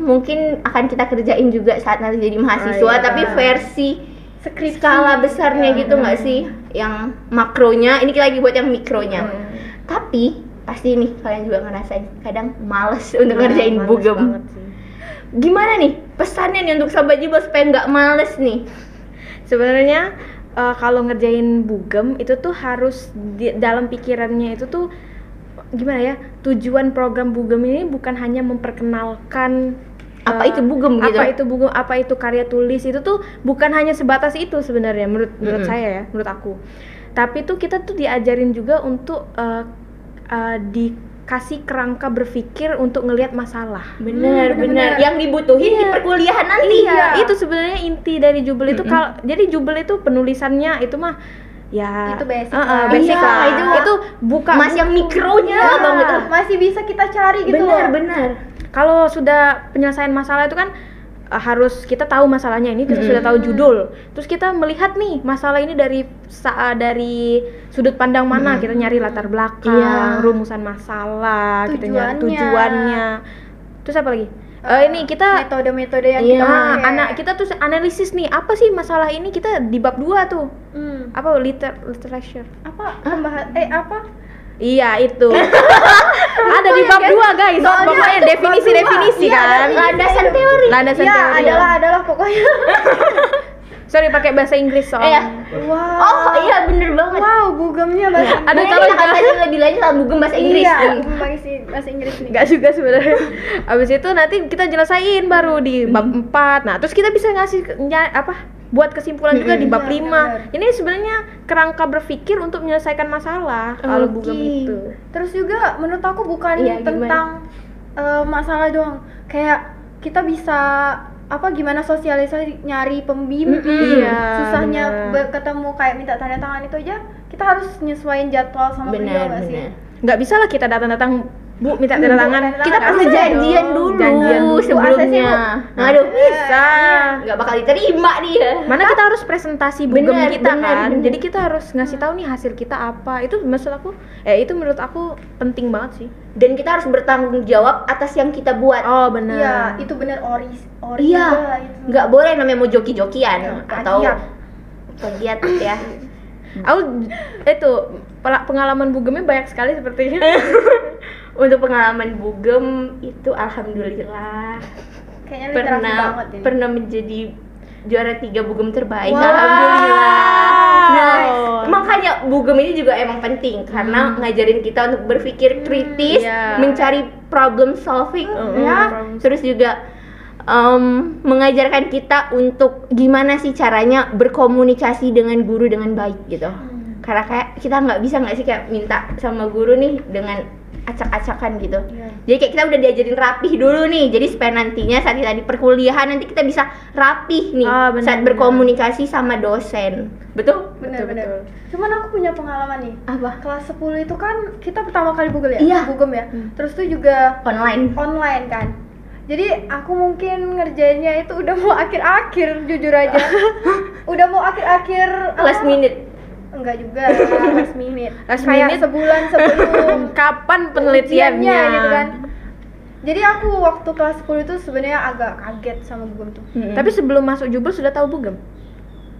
mungkin akan kita kerjain juga saat nanti jadi mahasiswa, iya. tapi versi Skripsi. skala besarnya gitu nggak sih? Yang makronya, ini kita lagi buat yang mikronya. Tapi pasti nih kalian juga ngerasain kadang males untuk ngerjain Males bugem. banget sih. Gimana nih pesannya nih untuk sahabat Jubel supaya nggak males nih? Sebenarnya kalau ngerjain bugem itu tuh harus dalam pikirannya itu tuh gimana ya, tujuan program bugem ini bukan hanya memperkenalkan Apa itu bugem gitu? apa itu bugem, apa itu karya tulis, itu tuh bukan hanya sebatas itu sebenarnya menurut saya ya, menurut aku. Tapi tuh kita tuh diajarin juga untuk dikasih kerangka berpikir untuk ngelihat masalah. Bener. Yang dibutuhin di perkuliahan nanti. Iya, itu sebenarnya inti dari Jubel itu. Jadi Jubel itu penulisannya itu mah ya Itu basic lah. basic Iya, lah. itu buka Mas yang mikronya Ya, banget. masih bisa kita cari gitu loh. Bener. Kalau sudah penyelesaian masalah itu kan harus kita tahu masalahnya ini, kita sudah tahu judul. Terus kita melihat nih masalah ini dari sudut pandang mana, kita nyari latar belakang, Iya. rumusan masalah, kita nyari Tujuannya. tujuannya. Terus apa lagi? Ini kita metode-metode yang Iya, kita pakai. kita tuh analisis nih, apa sih masalah ini, kita di bab 2 tuh. Apa literature? Apa Iya itu. Ada di bab 2 guys. Pokoknya definisi-definisi kan. Landasan teori. Landasan Ya, teori. adalah pokoknya. Sorry pakai bahasa Inggris soalnya. Wow. Oh iya bener banget. Wow, bugemnya bahasa Inggris. Ada Nah, kalau kita akan tadi lebih lanjut tentang bugem bahasa Inggris. Iya, bahasa Inggris nih. Enggak juga sebenarnya. Abis itu nanti kita jelasain baru di bab 4. Nah, terus kita bisa ngasih buat kesimpulan juga di bab 5. benar. Ini sebenarnya kerangka berpikir untuk menyelesaikan masalah kalau bugem itu. Terus juga menurut aku bukan Iya, gimana? tentang masalah doang. Kayak kita bisa gimana sosialisasi, nyari pembimbing, Iya, susahnya benar. ketemu kayak minta tanda tangan itu aja kita harus nyesuaiin jadwal sama beliau nggak sih? Nggak bisa lah kita datang-datang, Bu, minta tanda tangan. Kita Nggak perlu bisa janjian dong. dulu Janjian dulu. sebelumnya. Aduh, Bisa. nggak bakal diterima dia. Mana kita harus presentasi bugem Bener, kita bener, kan. bener. Jadi kita harus ngasih tahu nih hasil kita apa. Itu itu menurut aku penting banget sih. Dan kita harus bertanggung jawab atas yang kita buat. Oh, benar. Iya, itu bener ori Iya, juga itu. nggak boleh namanya mau joki-jokian atau plagiat. plagiat ya. Aku itu pengalaman bugemnya banyak sekali sepertinya. Untuk pengalaman bugem itu alhamdulillah Kayaknya literasi banget pernah ini. pernah menjadi juara 3 bugem terbaik. Wow. Alhamdulillah. Nah, Nice. makanya bugem ini juga emang penting karena ngajarin kita untuk berpikir kritis, iya. mencari problem solving, ya. problem Terus juga mengajarkan kita untuk gimana sih caranya berkomunikasi dengan guru dengan baik gitu. Karena kayak kita nggak sih kayak minta sama guru nih dengan acak-acakan gitu. Jadi kayak kita udah diajarin rapih dulu nih. Jadi supaya nantinya saat kita di perkuliahan nanti kita bisa rapih nih Bener, saat berkomunikasi sama dosen. Betul? Bener. Cuman aku punya pengalaman nih. Apa? Kelas 10 itu kan kita pertama kali bugem ya? Iya. Bugem ya. Terus tuh juga Online. kan. Jadi aku mungkin ngerjainnya itu udah mau akhir-akhir, jujur aja. Udah mau akhir-akhir Last minute. Enggak juga, last minute. Last Kayak minute? sebulan sebelum Kapan penelitiannya? gitu kan. Jadi aku waktu kelas 10 itu sebenarnya agak kaget sama bugem tuh. Tapi sebelum masuk Jubel sudah tahu bugem?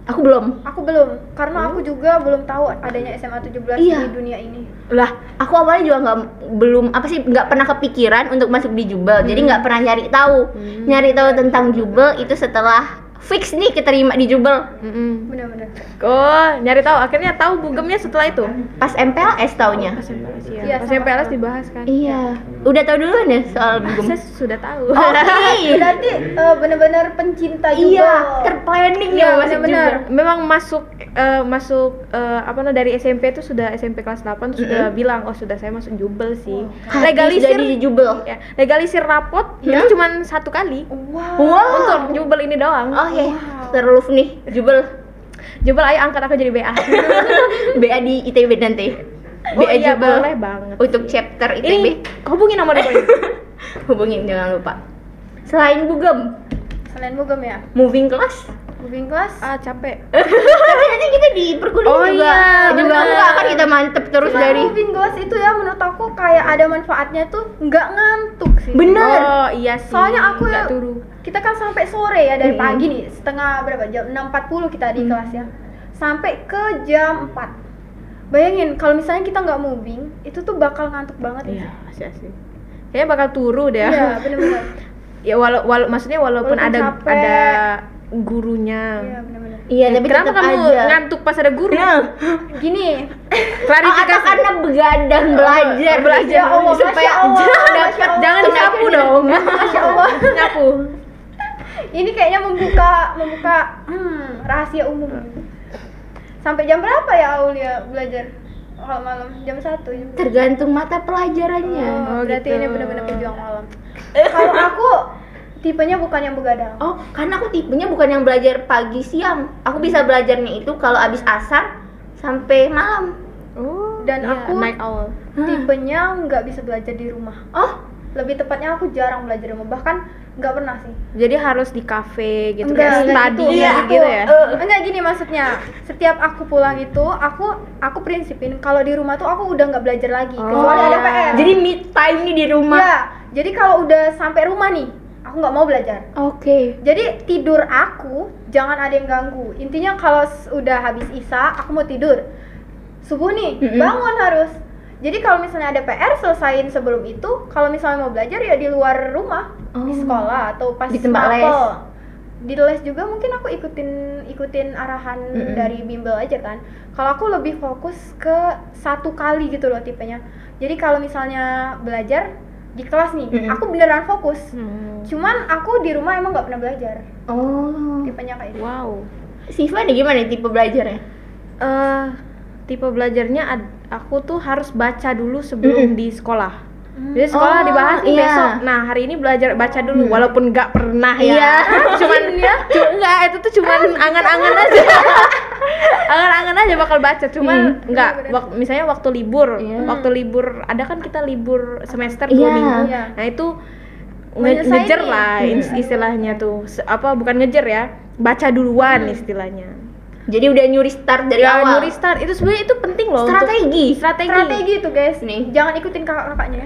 Aku belum. Aku belum, karena aku juga belum tahu adanya SMA 17 Iya. di dunia ini. Lah, aku awalnya juga nggak pernah kepikiran untuk masuk di Jubel. Jadi nggak pernah nyari tahu. Nyari tahu tentang Jubel itu setelah fix nih keterima di Jubel. Bener bener-bener. Oh, nyari tahu. Akhirnya tahu bugemnya setelah itu. Pas MPLS taunya. Pas MPLS ya. Iya, Pas sama MPLS tahu. dibahas kan. Iya. Udah tahu duluan ya soal bugem? Saya sudah tahu. Oke. Berarti bener-bener pencinta juga. Iya, terplanning Iya, ya masuk bener-bener. juga. Memang masuk apa namanya dari SMP itu sudah SMP kelas 8 tuh sudah bilang sudah saya masuk Jubel sih. Habis jadi Jubel. Ya, legalisir rapot itu cuma 1 kali. Wow. Untuk Jubel ini doang. Oke, terus nih Jubel. Jubel ayo angkat aku jadi BA. BA di ITB nanti. Oh BA iya, Jubel. boleh banget. Untuk chapter ITB. Ini hubungin nomor dia. Hubungin jangan lupa. Selain bugem, Selain bugem ya, moving class. moving class. Capek. Tapi nanti kita di perkuliahan Oh juga. iya, Juga bener. enggak kan kita mantep terus Cuman dari. moving class itu ya menurut aku kayak ada manfaatnya tuh nggak ngantuk sih. Bener. Oh iya sih. Soalnya aku nggak turu. kita kan sampai sore ya dari pagi nih, setengah berapa jam 6.40 kita di kelas ya. Sampai ke jam 4. Bayangin kalau misalnya kita nggak moving, itu tuh bakal ngantuk banget. Iya, asli. Kayaknya bakal turu deh. Iya, bener-bener. Ya maksudnya walaupun Walaupun ada capek. gurunya. Iya, bener-bener. Iya, tapi Kenapa tetap kamu aja. ngantuk pas ada guru? Gini, Klarifikasi. Atau karena begadang belajar. belajar. Ya Allah, supaya Masya Allah, Masya dapat Allah. Jangan disapu dong. Masya Allah. Nyapu. Ini kayaknya membuka rahasia umum. Sampai jam berapa ya Aulia belajar? Kalau malam jam 1 jam 2. Tergantung mata pelajarannya. Oh, Berarti gitu. ini benar-benar pejuang malam. Kalau aku tipenya bukan yang begadang. Oh, karena aku tipenya bukan yang belajar pagi siang. Aku bisa belajarnya itu kalau abis asar sampai malam. Oh. Dan iya, aku night owl. tipenya nggak bisa belajar di rumah. Oh, Lebih tepatnya aku jarang belajar di rumah. Bahkan nggak pernah sih. Jadi harus di kafe gitu Enggak, kayak enggak study gitu. Iya, gitu ya. Enggak gini maksudnya. Setiap aku pulang itu aku prinsipin kalau di rumah tuh aku udah nggak belajar lagi. Kecuali ada PR. jadi mid time nih di rumah. Iya. Jadi kalau udah sampai rumah nih, aku nggak mau belajar. Oke. Jadi tidur aku jangan ada yang ganggu. Intinya kalau udah habis isya, aku mau tidur. Subuh nih, bangun harus. Jadi kalau misalnya ada PR selesaiin sebelum itu. Kalau misalnya mau belajar ya di luar rumah, di sekolah atau pas Di tempat les. mapel. Di les juga mungkin aku ikutin arahan dari bimbel aja kan. Kalau aku lebih fokus ke 1 kali gitu loh tipenya. Jadi kalau misalnya belajar di kelas nih, aku beneran fokus. Cuman aku di rumah emang nggak pernah belajar. Oh. Tipenya kayak gitu. Wow. Siva nih gimana tipe belajarnya? Tipe belajarnya aku tuh harus baca dulu sebelum di sekolah. Jadi sekolah Oh, dibahas nih iya. besok. Nah, hari ini belajar baca dulu walaupun nggak pernah ya. Iya. Cuman enggak, itu tuh cuman angan-angan aja. Angan-angan aja bakal baca, cuman enggak misalnya waktu libur. Iya. Waktu libur ada kan kita libur semester 2 Iya. minggu. Iya. Nah, itu Menyelesaikan ngejer nih. lah istilahnya tuh. Bukan ngejer ya. Baca duluan istilahnya. Jadi udah nyuri start dari Ya, awal. nyuri start itu sebenarnya itu penting loh. Strategi. Untuk strategi. Strategi itu guys Nih. jangan ikutin kakak-kakaknya.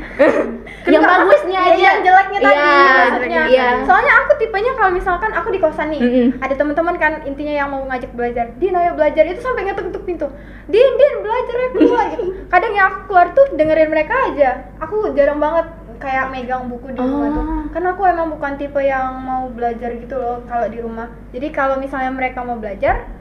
Yang bagusnya Ya, aja. yang jeleknya tadi Iya, maksudnya. iya. Soalnya aku tipenya kalau misalkan aku di kosan nih, ada teman-teman kan intinya yang mau ngajak belajar. Din ayo belajar, itu sampai ngetuk-ngetuk pintu. Din belajar ya keluar gitu. Kadang yang aku keluar tuh dengerin mereka aja. Aku jarang banget kayak megang buku di rumah tuh. Karena aku emang bukan tipe yang mau belajar gitu loh kalau di rumah. Jadi kalau misalnya mereka mau belajar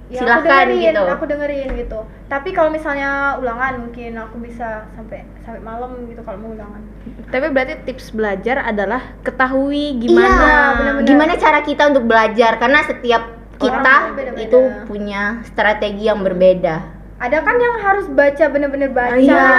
ya Silakan gitu. aku dengerin gitu. Tapi kalau misalnya ulangan mungkin aku bisa sampai malam gitu kalau mau ulangan. Tapi berarti tips belajar adalah ketahui Iya, gimana. bener-bener. Gimana cara kita untuk belajar? Karena setiap kita Orang beda-beda. itu punya strategi yang berbeda. Ada kan yang harus baca bener-bener baca. Iya.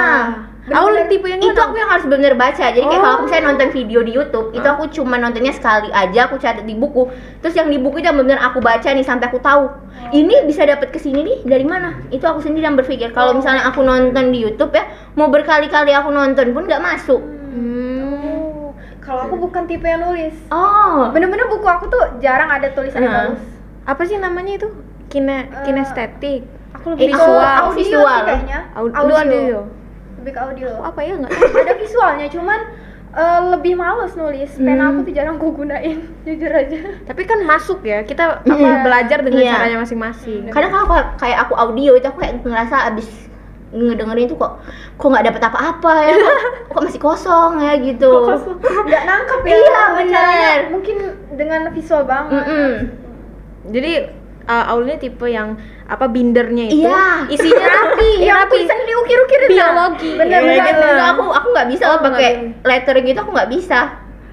Aku Bener-bener tipe yang Itu aku yang harus bener baca. Jadi kayak kalau aku misalnya nonton video di YouTube, itu Ah. aku cuma nontonnya sekali aja, aku catat di buku. Terus yang di buku itu yang bener aku baca nih sampai aku tahu. Ini bisa dapat kesini nih dari mana? Itu aku sendiri yang berpikir. Kalau misalnya aku nonton di YouTube ya, mau berkali-kali aku nonton pun nggak masuk. Oh, kalau aku bukan tipe yang nulis. Oh, Bener-bener buku aku tuh jarang ada tulisan yang Heeh. bagus. Apa sih namanya itu? Kinestetik. Aku lebih Itu ke aku audio visual. sih kayaknya. Audio. Lebih ke audio. Apa ya enggak? Ada visualnya cuman lebih males nulis. Pena aku tuh jarang aku gunain, jujur aja. Tapi kan masuk ya. Kita belajar dengan Iya. caranya masing-masing. kadang kalau kayak aku audio itu aku kayak ngerasa abis ngedengerin itu kok nggak dapet apa-apa ya, kok masih kosong ya gitu. Nggak nangkep ya. Iya, caranya. bener. Mungkin dengan visual banget. Mm-mm. Jadi Aul ini tipe yang bindernya itu Iya. isinya rapi, Yang tulisan diukir-ukir itu. biologi. Bener, Iya, bener. gitu. Enggak, aku nggak bisa Oh, pakai nggak lettering gitu, aku nggak bisa.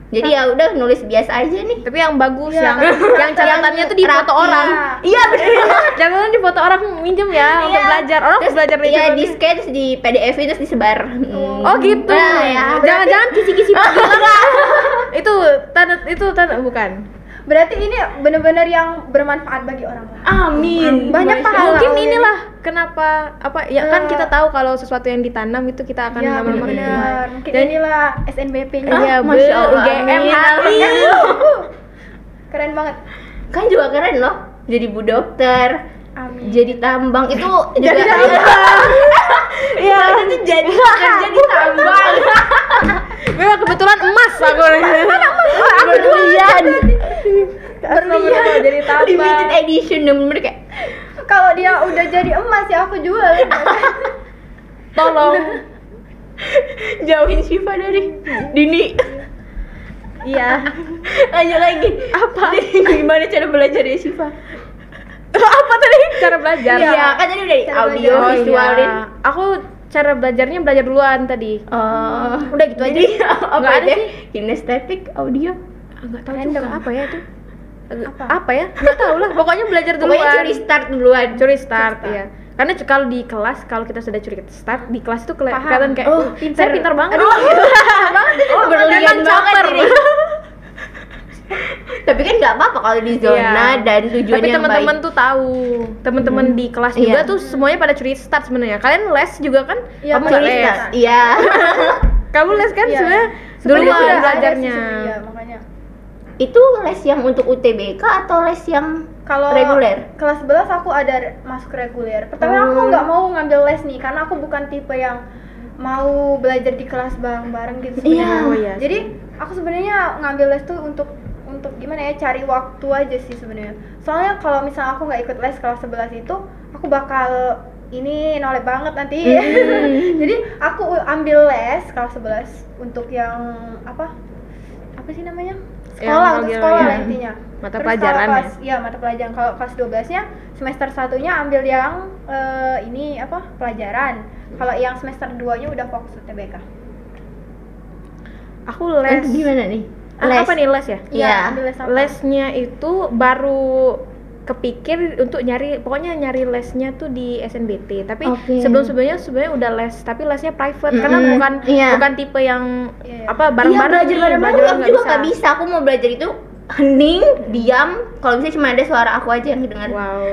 Jadi ya udah nulis biasa aja nih. Tapi yang bagus Iya. yang catatannya tuh di foto Rapi. orang. Iya benar. Jangan di foto orang, minjem ya untuk belajar. Orang Terus belajar iya juga di nih. scan terus di PDF terus disebar. Oh gitu. Nah, ya. Jangan-jangan kisi-kisi itu tanda bukan. Berarti ini benar-benar yang bermanfaat bagi orang lain. Amin. Banyak pahala. Mungkin Aul ini. inilah kenapa ya kan kita tahu kalau sesuatu yang ditanam itu kita akan Ya lama-lama benar. Mungkin Dan- inilah SNBP-nya. Iya, Masya Allah, UGM amin. HI. Keren banget. Kan juga keren loh. Jadi bu dokter, Amin. jadi tambang itu Jadi juga tambang. Iya. itu jadi kerja di tambang. Memang kebetulan emas aku. Berlian. Berlian jadi Limited tambang. edition bener kayak Kalau dia udah jadi emas ya aku jual. Tolong. jauhin Syifa dari Dini. Iya. Lanjut lagi. Apa? Gimana cara belajar ya Syifa? Apa tadi? Cara belajar. Iya, kan tadi udah Cara audio, belajar. visualin. Iya. Aku cara belajarnya belajar duluan tadi. Oh, Udah gitu aja. jadi apa Nggak ada aja? sih. Kinestetik, audio. Enggak tahu Random. juga apa ya itu. Apa ya? Enggak tahu lah. Pokoknya belajar duluan. Pokoknya curi start duluan. Curi start, ya. Karena kalau di kelas, kalau kita sudah curi start di kelas itu kelihatan kayak Oh, saya pintar banget. Aduh, oh, berlian Memang banget caper. ini. Tapi kan nggak apa-apa kalau di zona Iya. dan tujuan Tapi yang teman-teman baik. tuh tahu, teman-teman di kelas juga Iya. tuh semuanya pada curi start sebenarnya. Kalian les juga kan? Iya, Kamu nggak Curi les? start. Iya. Kamu les kan Iya. sebenarnya Sebenarnya duluan udah ada belajarnya. sih sebenarnya, Iya, makanya. Itu les yang untuk UTBK atau les yang Kalau reguler? kelas 11 aku ada masuk reguler. Pertama aku nggak mau ngambil les nih karena aku bukan tipe yang mau belajar di kelas bareng-bareng gitu sebenarnya. Iya. Oh, iya. Jadi aku sebenarnya ngambil les tuh untuk gimana ya, cari waktu aja sih sebenarnya. Soalnya kalau misalnya aku nggak ikut les kelas 11 itu, aku bakal ini nolep banget nanti. Jadi aku ambil les kelas 11 untuk yang apa sih namanya? Sekolah, untuk manggil, sekolah ya. lah intinya. Mata Terus pelajaran kalau ya? kelas, ya mata pelajaran. Kalau kelas 12-nya semester 1-nya ambil yang ini apa? Pelajaran. Kalau yang semester 2-nya udah fokus UTBK. Aku les. Gimana nih? Apa nih les ya? Iya. Ambil les apa? Lesnya itu baru kepikir untuk pokoknya nyari lesnya tuh di SNBT. Tapi Oke. sebelumnya sebenarnya udah les, tapi lesnya private karena Iya. bukan tipe yang Iya. apa Iya, bareng-bareng belajar nih, bareng-bareng belajar aku juga nggak bisa. Aku mau belajar itu hening, diam. Kalau bisa cuma ada suara aku aja yang kedengar. Wow.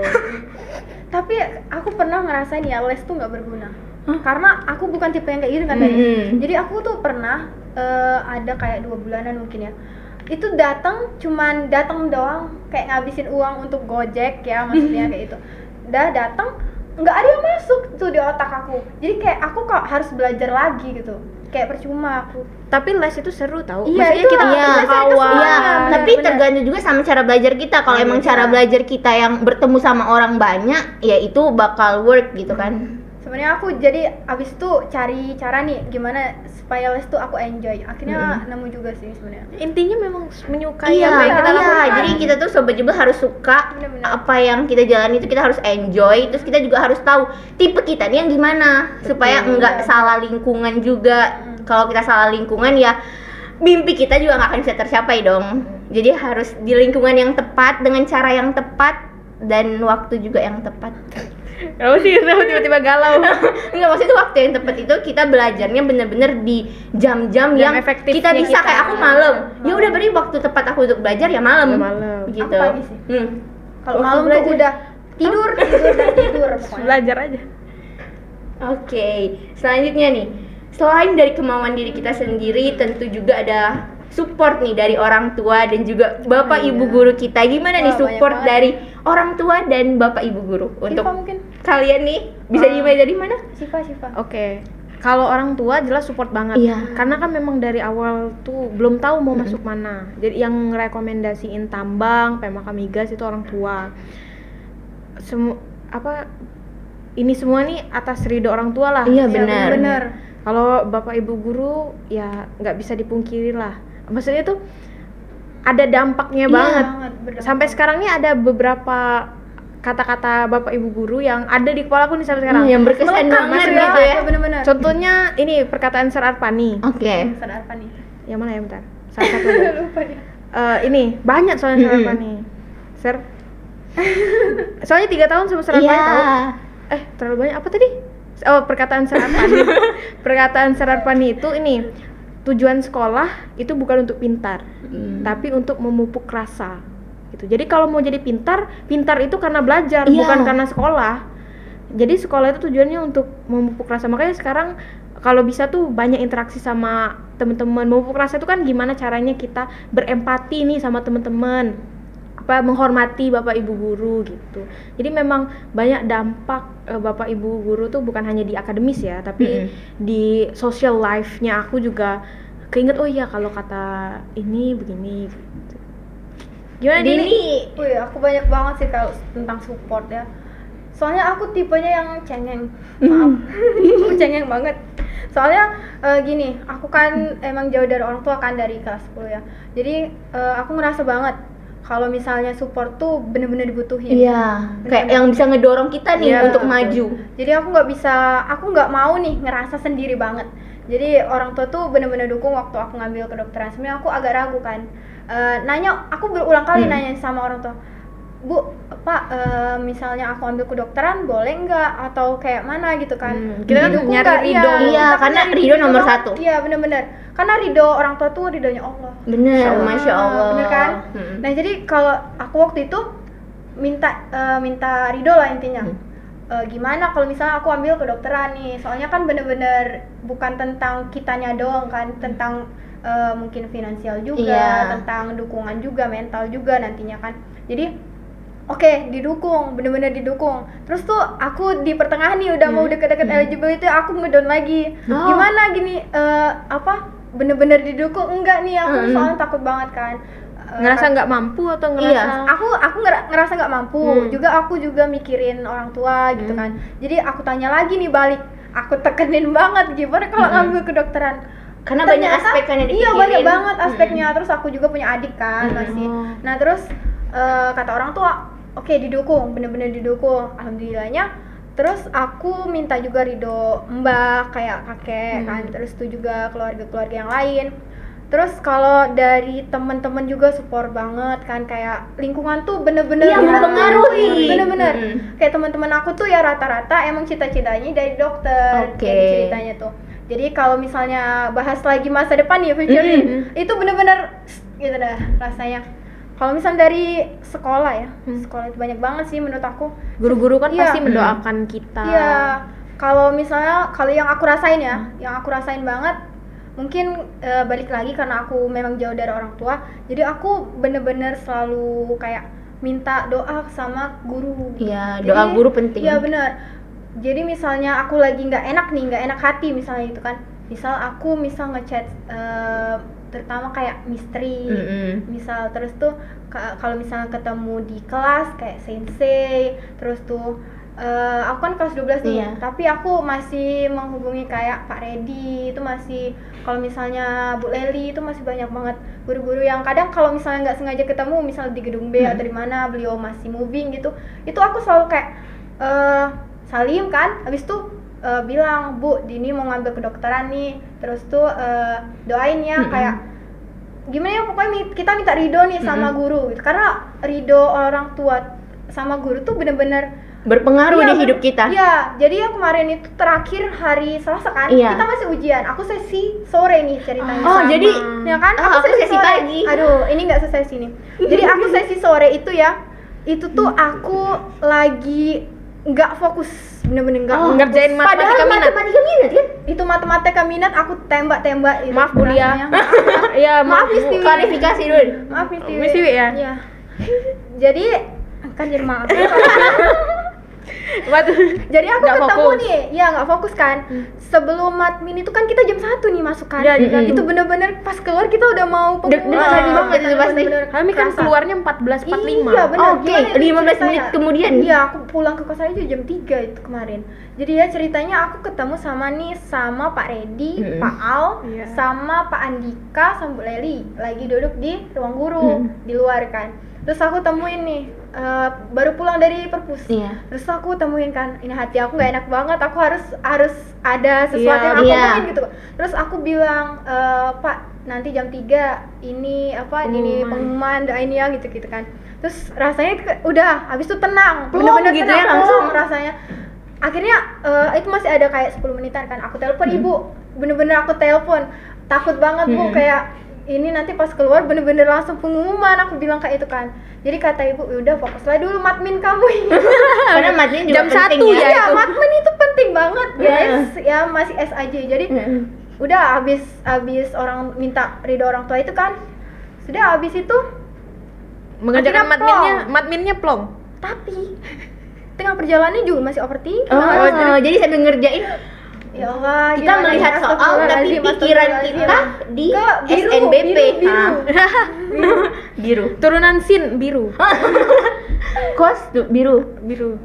Tapi aku pernah ngerasain ya les tuh nggak berguna. Karena aku bukan tipe yang kayak gitu kan tadi. Jadi aku tuh pernah ada kayak 2 bulanan mungkin ya. Itu cuman datang doang, kayak ngabisin uang untuk Gojek ya, maksudnya kayak itu. Udah datang, nggak ada yang masuk tuh di otak aku. Jadi kayak aku kok harus belajar lagi gitu. Kayak percuma aku. Tapi les itu seru tau. Iya, Maksudnya itu kita iya, ketemu cari kawan. keseruan. Iya, benar, tapi benar. tergantung juga sama cara belajar kita. Kalau emang cara belajar kita yang bertemu sama orang banyak, ya itu bakal work gitu kan. Sebenarnya aku jadi abis itu cari cara nih gimana supaya les tuh aku enjoy. Akhirnya nemu juga sih sebenarnya. Intinya memang menyukai Iya, apa yang kita lakukan. jadi kita tuh sobat juga harus suka Bener-bener. apa yang kita jalani itu kita harus enjoy. Terus kita juga harus tahu tipe kita nih yang gimana supaya enggak salah lingkungan juga. Kalau kita salah lingkungan ya mimpi kita juga nggak akan bisa tercapai dong. Jadi harus di lingkungan yang tepat dengan cara yang tepat dan waktu juga yang tepat. Kamu sih tiba-tiba galau. Enggak, maksudnya waktu yang tepat itu kita belajarnya bener-bener di jam-jam yang efektifnya kita bisa kita. kayak aku malam. Ya udah berarti waktu tepat aku untuk belajar ya malam. Ya malam. Gitu. Aku pagi sih. Kalau Waktu malam tuh belajar. udah tidur pokoknya. Belajar aja. Oke, selanjutnya nih. Selain dari kemauan diri kita sendiri, tentu juga ada support nih dari orang tua dan juga bapak ibu guru kita. Gimana nih Wah, support banyak banget. dari orang tua dan bapak ibu guru untuk Siva mungkin. kalian nih? Bisa dimulai dari mana? Siva. Oke. Kalau orang tua jelas support banget. Iya. Karena kan memang dari awal tuh belum tahu mau masuk mana. Jadi yang rekomendasiin tambang, PMK migas itu orang tua. Ini semua nih atas ridho orang tua lah. Iya, Iya, benar. benar. Kalau bapak ibu guru ya nggak bisa dipungkiri lah. Maksudnya tuh ada dampaknya Iya, banget. berdampak. Sampai sekarang nih ada beberapa kata-kata bapak ibu guru yang ada di kepala aku nih sampai sekarang. Yang berkesan Melekat banget gitu gitu ya. Bener-bener. Contohnya ini perkataan Sir Arpani. Oke. Sadar apa nih? Yang mana ya, bentar. Salah satu aja. Lupa ya. Ini banyak soalnya Sir Mm-mm. Arpani. Sir. Soalnya 3 tahun sama Sir Arpani Iya. tahu. Terlalu banyak apa tadi? Oh, perkataan Sir Arpani. Perkataan Sir Arpani itu ini, tujuan sekolah itu bukan untuk pintar, tapi untuk memupuk rasa. Gitu. Jadi kalau mau jadi pintar itu karena belajar, Iya. bukan karena sekolah. Jadi sekolah itu tujuannya untuk memupuk rasa. Makanya sekarang kalau bisa tuh banyak interaksi sama teman-teman. Memupuk rasa itu kan gimana caranya kita berempati nih sama teman-teman, menghormati bapak ibu guru gitu. Jadi memang banyak dampak bapak ibu guru tuh bukan hanya di akademis ya, tapi di social life-nya aku juga keinget, oh iya kalau kata ini begini gitu. Gimana Dini? Wih, aku banyak banget sih kalau tentang support ya. Soalnya aku tipenya yang cengeng. Maaf. Aku cengeng banget. Soalnya gini, aku kan emang jauh dari orang tua kan, dari kelas 10 ya. Jadi aku ngerasa banget kalau misalnya support tuh bener-bener dibutuhin. Iya. Kayak yang bisa ngedorong kita nih Iya, untuk betul. maju. Jadi aku nggak mau nih ngerasa sendiri banget. Jadi orang tua tuh bener-bener dukung waktu aku ngambil kedokteran. Sebenarnya aku agak ragu kan. Aku berulang kali nanya sama orang tua, Bu, Pak, misalnya aku ambil kedokteran boleh nggak atau kayak mana gitu kan? Kita kan Didukung nyari nggak? ridho. Iya, kita kan karena nyari ridho nomor banget. 1. Iya, bener-bener. Karena ridho orang tua tuh ridhonya Allah. Bener, Masya Allah. Bener kan? Nah, jadi kalau aku waktu itu minta ridho lah intinya. Gimana kalau misalnya aku ambil kedokteran nih? Soalnya kan bener-bener bukan tentang kitanya doang kan, tentang mungkin finansial juga, Iya. tentang dukungan juga, mental juga nantinya kan. Jadi oke, didukung, bener-bener didukung. Terus tuh aku di pertengahan nih udah mau deket-deket eligibility, aku ngedown lagi. Oh. Gimana gini, bener-bener didukung enggak nih? Aku soalnya takut banget kan. Ngerasa nggak mampu atau ngerasa Aku ngerasa nggak mampu. Juga aku juga mikirin orang tua gitu kan. Jadi aku tanya lagi nih balik. Aku tekenin banget gimana kalau ngambil kedokteran. Karena banyak Ternyata, aspek kan yang Iya, dipikirin. banyak banget aspeknya. Terus aku juga punya adik kan masih. Nah, terus kata orang tua, oke, didukung, bener-bener didukung. Alhamdulillahnya. Terus aku minta juga ridho mbak, kayak kakek kan. Terus itu juga keluarga-keluarga yang lain. Terus kalau dari teman-teman juga support banget kan, kayak lingkungan tuh bener-bener Iya, mempengaruhi. Bener-bener. Kayak teman-teman aku tuh ya rata-rata emang cita-citanya dari dokter. Oke. Dari ceritanya tuh. Jadi kalau misalnya bahas lagi masa depan ya future nih, itu bener-bener gitu dah rasanya. Kalau misalnya dari sekolah ya, sekolah itu banyak banget sih menurut aku. guru-guru kan Iya. pasti mendoakan kita. Iya, kalau misalnya yang aku rasain ya, yang aku rasain banget, mungkin balik lagi karena aku memang jauh dari orang tua, jadi aku bener-bener selalu kayak minta doa sama guru. Iya, Jadi, doa guru penting. Iya benar. Jadi misalnya aku lagi nggak enak hati misalnya gitu kan, misal aku ngechat terutama kayak misteri, misal terus tuh kalau misalnya ketemu di kelas kayak sensei, terus tuh aku kan kelas 12 nih, Iya. tapi aku masih menghubungi kayak Pak Redi, itu masih, kalau misalnya Bu Leli itu masih banyak banget guru-guru yang kadang kalau misalnya nggak sengaja ketemu, misalnya di gedung B atau di mana beliau masih moving gitu, itu aku selalu kayak salim kan, habis itu bilang, Bu, Dini mau ngambil kedokteran nih, terus tuh doain ya, kayak gimana ya, pokoknya kita minta ridho nih sama guru gitu. Karena ridho orang tua sama guru tuh bener-bener Berpengaruh iya, di hidup kita. Iya, jadi ya kemarin itu terakhir hari Selasa kan, Iya. kita masih ujian, aku sesi sore nih ceritanya. Oh, jadi ya kan, aku sesi sore. pagi. Aduh, ini nggak selesai sini. Jadi aku sesi sore itu ya, itu tuh aku lagi nggak fokus, bener-bener nggak fokus. ngerjain matematika Padahal minat. matematika minat kan? Itu matematika minat, aku tembak-tembak itu. Maaf Bu Lia. rasanya. Iya, Maaf Miss Bu. Tiwi. Klarifikasi dulu. Maaf Miss Tiwi. Miss Tiwi ya? Iya. Jadi kan jadi maaf. Jadi aku Nggak ketemu fokus. nih, ya nggak fokus kan. Sebelum matmin itu kan kita jam 1 nih masuk kan. Iya, iya. Itu bener-bener pas keluar kita udah mau Deg-degan banget itu pasti. Kami kan keluarnya 14.45. Iya benar. Oke, 15 menit kemudian. Iya, aku pulang ke kosan itu jam 3 itu kemarin. Jadi ya ceritanya aku ketemu sama Pak Redi, Pak Al, Iya. sama Pak Andika, sama Bu Leli lagi duduk di ruang guru di luar kan. Terus aku temuin nih, baru pulang dari perpus. Iya. Terus aku temuin kan, ini hati aku nggak enak banget. Aku harus ada sesuatu Iya, yang aku iya. omongin gitu. Terus aku bilang, Pak, nanti jam 3 ini pengumuman ini ya gitu kan. Terus rasanya udah habis itu tenang, Plong bener-bener gitu tenang, ya, langsung. plong rasanya. Akhirnya itu masih ada kayak 10 menitan kan. Aku telepon ibu, bener-bener aku telepon. Takut banget Bu, kayak ini nanti pas keluar bener-bener langsung pengumuman. Aku bilang kayak itu kan. Jadi kata ibu, udah fokuslah dulu matmin kamu ini. Karena matnya juga Jam penting 1 ya. ya. Iya, itu. matmin itu penting banget guys. Ya masih S aja. Jadi udah habis orang minta ridho orang tua itu kan. Sudah habis itu Mengerjakan akhirnya matminnya plong. tapi tengah perjalanannya juga masih overthinking. Oh, jadi sambil ngerjain Ya Allah, kita gimana melihat ya, soal tapi astagfirullahaladzim, pikiran astagfirullahaladzim. kita di Ke biru, SNBP. biru. Ah, biru. Turunan sin biru. Kos biru. Biru.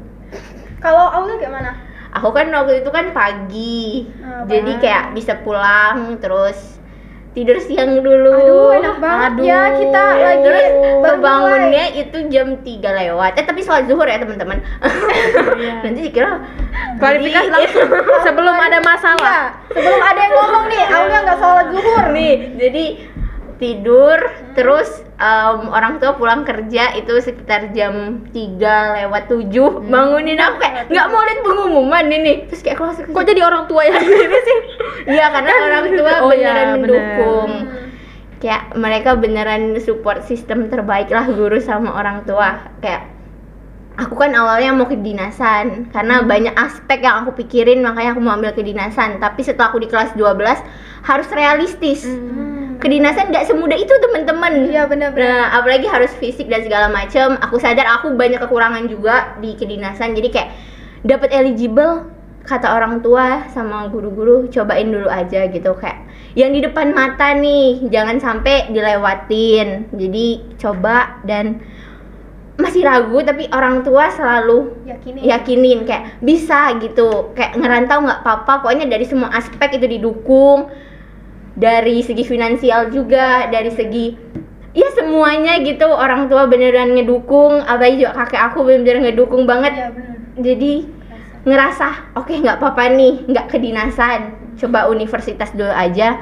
Kalau Aula gimana? Aku kan waktu itu kan pagi. Jadi kayak bisa pulang terus tidur siang dulu. Aduh, enak banget ya kita lagi Terus baru kebangunnya itu jam 3 lewat. Tapi sholat zuhur ya teman-teman. Nanti dikira Klarifikasi jadi- langsung sebelum ada masalah. Iya, sebelum ada yang ngomong nih, Aula nggak sholat zuhur nih. Jadi tidur terus orang tua pulang kerja itu sekitar jam 3 lewat 7 bangunin aku kayak nggak mau lihat pengumuman ini. Terus kayak aku langsung Kok jadi orang tua yang gini sih? iya karena orang tua Oh, beneran iya, bener. mendukung. Kayak mereka beneran support sistem terbaik lah guru sama orang tua. Kayak aku kan awalnya mau kedinasan karena banyak aspek yang aku pikirin, makanya aku mau ambil kedinasan. Tapi setelah aku di kelas 12 harus realistis. Kedinasan nggak semudah itu teman-teman. Iya, benar-benar. Nah, apalagi harus fisik dan segala macam. Aku sadar aku banyak kekurangan juga di kedinasan. Jadi kayak dapat eligible, kata orang tua sama guru-guru cobain dulu aja gitu, kayak yang di depan mata nih jangan sampai dilewatin. Jadi coba, dan masih ragu tapi orang tua selalu yakinin kayak bisa gitu, kayak ngerantau nggak apa-apa, pokoknya dari semua aspek itu didukung, dari segi finansial juga, dari segi ya semuanya gitu. Orang tua beneran ngedukung, apalagi juga kakek aku bener-bener ngedukung banget. Iya, benar. Jadi ngerasa oke, nggak apa-apa nih nggak kedinasan, coba universitas dulu aja.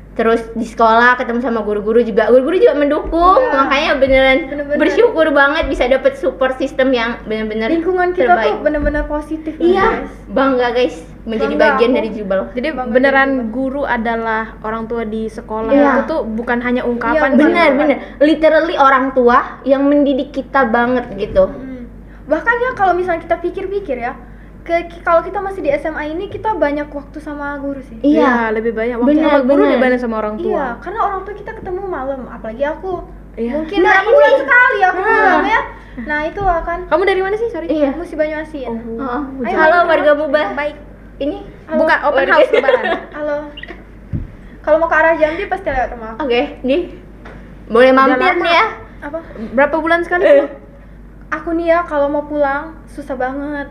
Terus di sekolah ketemu sama guru-guru juga mendukung. Iya. Makanya beneran Bener-bener. bersyukur banget bisa dapet support system yang bener-bener Lingkungan kita terbaik. tuh benar-benar positif Iya, guys. bangga guys menjadi Bangga bagian aku. dari Jubel. Jadi Bangga beneran juga. guru adalah orang tua di sekolah. Iya. Itu tuh bukan hanya ungkapan. Iya, sih. Bener, literally orang tua yang mendidik kita banget gitu. Bahkan ya kalau misalnya kita pikir-pikir ya, kalau kita masih di SMA ini kita banyak waktu sama guru sih. Iya, Lebih banyak waktu Bener, sama guru bener. dibanding sama orang tua. Iya, karena orang tua kita ketemu malam, apalagi aku. Iya. Mungkin Nah, berapa bulan sekali aku Nah. pulang ya. Nah, itu lah kan. Kamu dari mana sih? Sorry. Iya. Musi Banyuasin. Oh. Ayo, Halo Bang. warga Mubah. Baik. Ini Buka open warga- house lebaran. Halo. Kalau mau ke arah Jambi pasti lewat rumah aku. Oke, nih boleh mampir lama. nih ya. Apa? Berapa bulan sekali? Aku nih ya kalau mau pulang susah banget.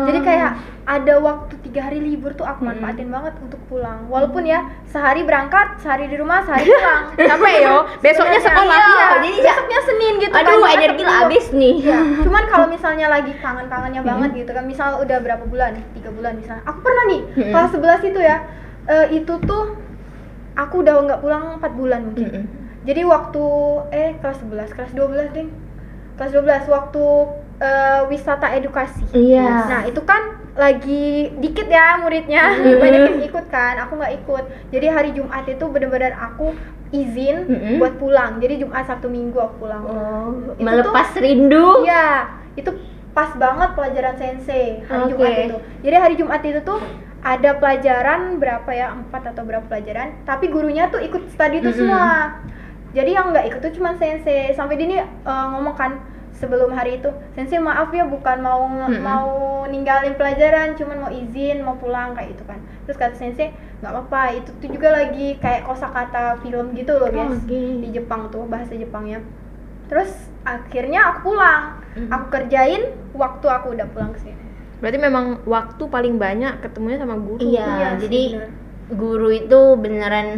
Jadi kayak ada waktu 3 hari libur tuh aku manfaatin banget untuk pulang. Walaupun ya sehari berangkat, sehari di rumah, sehari pulang. Capek yo. Besoknya Sebenarnya, sekolah. Iya, Jadi jadi besoknya Senin gitu kan. Aduh, Kita energi ketemu. habis nih. Iya. Cuman kalau misalnya lagi kangen-kangennya banget gitu kan, misal udah berapa bulan, 3 bulan misalnya. Aku pernah nih kelas 11 itu ya, itu tuh aku udah nggak pulang 4 bulan mungkin. Jadi waktu kelas 11, kelas 12 deh. Kelas 12 waktu wisata edukasi. Iya. Nah, itu kan lagi dikit ya muridnya, banyak yang ikut kan, aku nggak ikut. Jadi hari Jumat itu benar-benar aku izin buat pulang. Jadi Jumat, Sabtu, Minggu aku pulang. Oh, Itu melepas rindu. Iya, itu pas banget pelajaran sensei hari Oke. Jumat itu. Jadi hari Jumat itu tuh ada pelajaran berapa ya, 4 atau berapa pelajaran, tapi gurunya tuh ikut study itu semua. Jadi yang nggak ikut tuh cuma sensei. Sampai dia ngomong kan, sebelum hari itu, sensei maaf ya, bukan mau ninggalin pelajaran, cuman mau izin mau pulang kayak gitu kan. Terus kata sensei nggak apa-apa, itu tuh juga lagi kayak kosakata film gitu loh guys, di Jepang tuh bahasa Jepangnya. Terus akhirnya aku pulang, aku kerjain waktu aku udah pulang ke sini. Berarti memang waktu paling banyak ketemunya sama guru. Iya, sih, jadi bener. guru itu beneran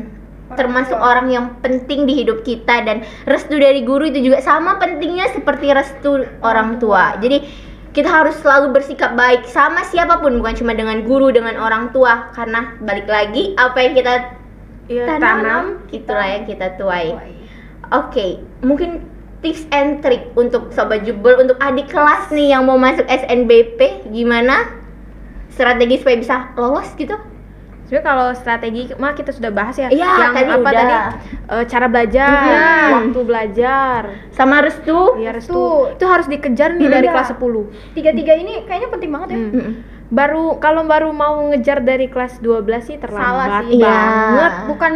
termasuk tua. orang yang penting di hidup kita, dan restu dari guru itu juga sama pentingnya seperti restu orang tua. Jadi kita harus selalu bersikap baik sama siapapun, bukan cuma dengan guru, dengan orang tua, karena balik lagi apa yang kita tanam itulah yang kita tuai. Oke, mungkin tips and trick untuk Sobat Jubel, untuk adik kelas nih yang mau masuk SNBP, gimana strategi supaya bisa lolos gitu? Sebenarnya kalau strategi mah kita sudah bahas ya. Iya, yang tadi apa udah. tadi? Cara belajar, waktu belajar. Sama restu. Iya, restu. Itu harus dikejar nih dari Iya. kelas 10. Tiga-tiga ini kayaknya penting banget ya. Kalau baru mau ngejar dari kelas 12 sih Salah terlambat sih. banget. Bukan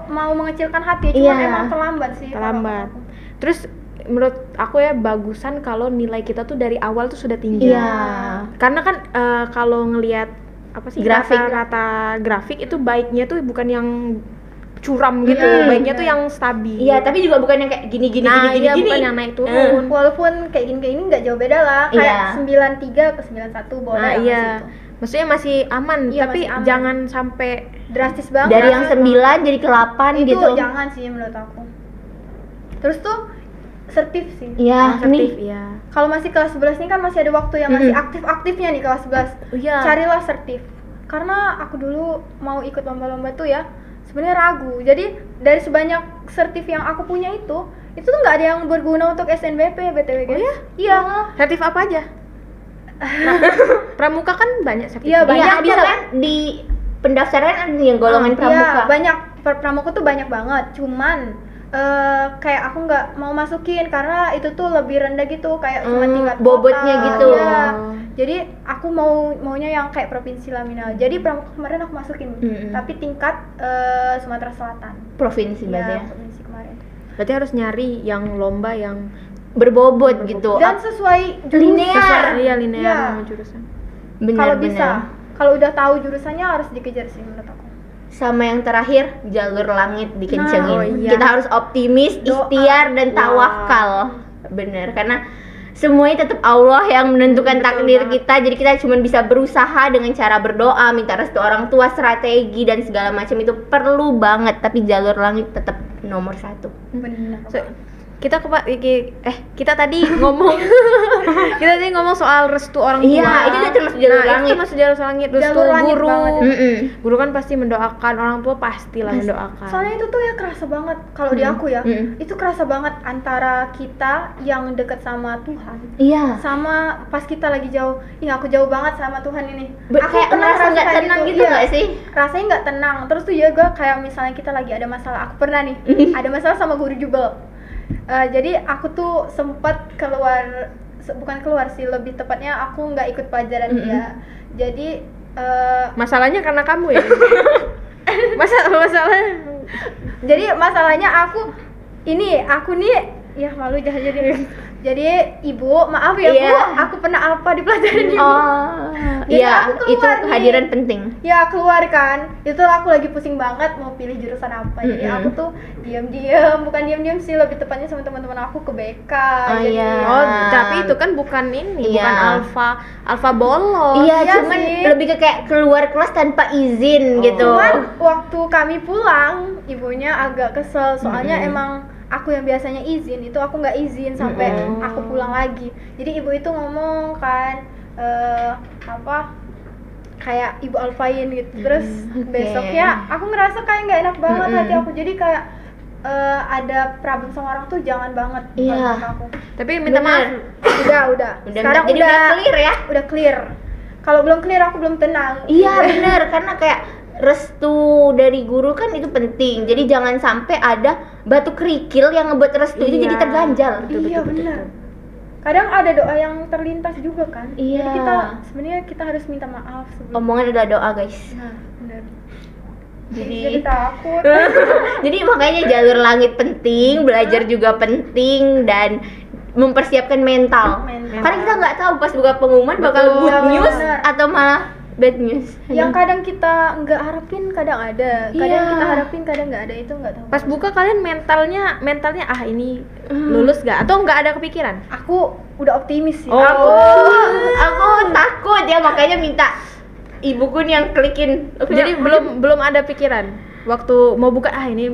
mau mengecilkan hati, Iya. cuma emang terlambat sih. Terlambat. Terus menurut aku ya bagusan kalau nilai kita tuh dari awal tuh sudah tinggi. Iya. Karena kan kalau ngelihat apa sih Grafik. rata grafik itu baiknya tuh bukan yang curam gitu, baiknya tuh yang stabil. Iya, tapi juga bukan yang kayak gini iya, bukan yang naik turun. Walaupun kayak gini nggak jauh beda lah, kayak 93 ke 91 boleh. Nah, lah iya. situ. Maksudnya masih aman, Iya, tapi masih aman. jangan sampai Drastis banget. Dari yang 9 jadi ke 8 itu gitu. jangan sih menurut aku. Terus tuh sertif sih. Iya, aktif nih. ya. Kalau masih kelas 11 nih kan masih ada waktu yang masih aktif-aktifnya nih kelas 11. Iya. Carilah sertif. Karena aku dulu mau ikut lomba-lomba tuh ya, sebenarnya ragu. Jadi dari sebanyak sertif yang aku punya itu tuh nggak ada yang berguna untuk SNBP BTW guys. Oh ya? Iya. Sertif apa aja? Pramuka kan banyak sertif. Iya, banyak. Iya, ada bisa kan di pendaftaran ada yang golongan pramuka. Iya, banyak. Pramuka tuh banyak banget. Cuman kayak aku nggak mau masukin karena itu tuh lebih rendah gitu, kayak cuma tingkat bobotnya kota. gitu. Iya. Jadi aku maunya yang kayak provinsi Laminal. Jadi pramuka kemarin aku masukin, tapi tingkat Sumatera Selatan. Provinsi berarti ya. Provinsi kemarin. Berarti harus nyari yang lomba yang Berbobot gitu. Dan sesuai jurusan. Linear. iya linear Iya. sama jurusan. Kalau bisa, kalau udah tahu jurusannya harus dikejar sih menurut aku. Sama yang terakhir, jalur langit dikencengin. Nah, oh iya. Kita harus optimis, Doa. ikhtiar dan tawakal. Bener, karena semuanya tetap Allah yang menentukan Betul takdir banget. kita. Jadi kita cuma bisa berusaha dengan cara berdoa, minta restu orang tua, strategi dan segala macam itu perlu banget. Tapi jalur langit tetap nomor 1. Benar. Kita kita tadi ngomong soal restu orang tua. Iya, itu udah termasuk jalur langit. Itu termasuk jalur langit. Restu Jalur langit guru. banget. Guru kan pasti mendoakan, orang tua pastilah mendoakan. Soalnya itu tuh ya kerasa banget kalau di aku ya. Itu kerasa banget antara kita yang dekat sama Tuhan Iya. sama pas kita lagi jauh. Ih, aku jauh banget sama Tuhan ini. Kayak pernah ngerasa nggak ngerasain tenang gitu Iya. nggak sih? Rasanya nggak tenang. Terus tuh juga kayak misalnya kita lagi ada masalah. Aku pernah nih ada masalah sama guru jubel. Jadi aku tuh sempat bukan keluar sih, lebih tepatnya aku nggak ikut pelajaran dia. Jadi Masalahnya karena kamu ya. Masalah. jadi masalahnya aku nih ya malu jadi ibu, maaf ya Iya. Bu, aku pernah apa di pelajaran ibu. Oh, Jadi iya, aku itu keluar nih. kehadiran penting. Ya keluar kan, itu aku lagi pusing banget mau pilih jurusan apa. Jadi aku tuh bukan diam-diam sih, lebih tepatnya sama teman-teman aku ke BK. Oh, Jadi iya. Oh, tapi itu kan bukan ini, Iya. bukan alfa bolos. Iya, iya cuman sih. lebih ke kayak keluar kelas tanpa izin gitu. Cuman waktu kami pulang, ibunya agak kesel soalnya emang aku yang biasanya izin itu aku nggak izin sampai aku pulang lagi. Jadi ibu itu ngomong kan kayak ibu alfain gitu. Terus oke. besoknya aku ngerasa kayak nggak enak banget hati aku. Jadi kayak ada problem sama orang tuh jangan banget. Iya. kalau menurut aku. Tapi minta maaf. Udah. Sekarang jadi udah clear ya. Udah clear. Kalau belum clear aku belum tenang. Iya bener, karena kayak restu dari guru kan itu penting. Jadi jangan sampai ada batu kerikil yang ngebuat restu itu jadi Iya. terganjal. Iya benar. Kadang ada doa yang terlintas juga kan. Iya. Jadi sebenarnya kita harus minta maaf sebelum. Omongan adalah doa, guys. Nah, benar. Jadi takut. jadi makanya jalur langit penting, belajar juga penting, dan mempersiapkan mental. Karena kita nggak tahu pas buka pengumuman bakal good news atau malah bad news. Yang kadang kita nggak harapin, kadang ada. Kadang kita harapin, kadang nggak ada, itu nggak tahu. Pas buka kalian mentalnya ini lulus gak? Atau nggak ada kepikiran? Aku udah optimis sih. Aku takut ya, makanya minta ibuku nih yang klikin. Jadi belum ada pikiran waktu mau buka ini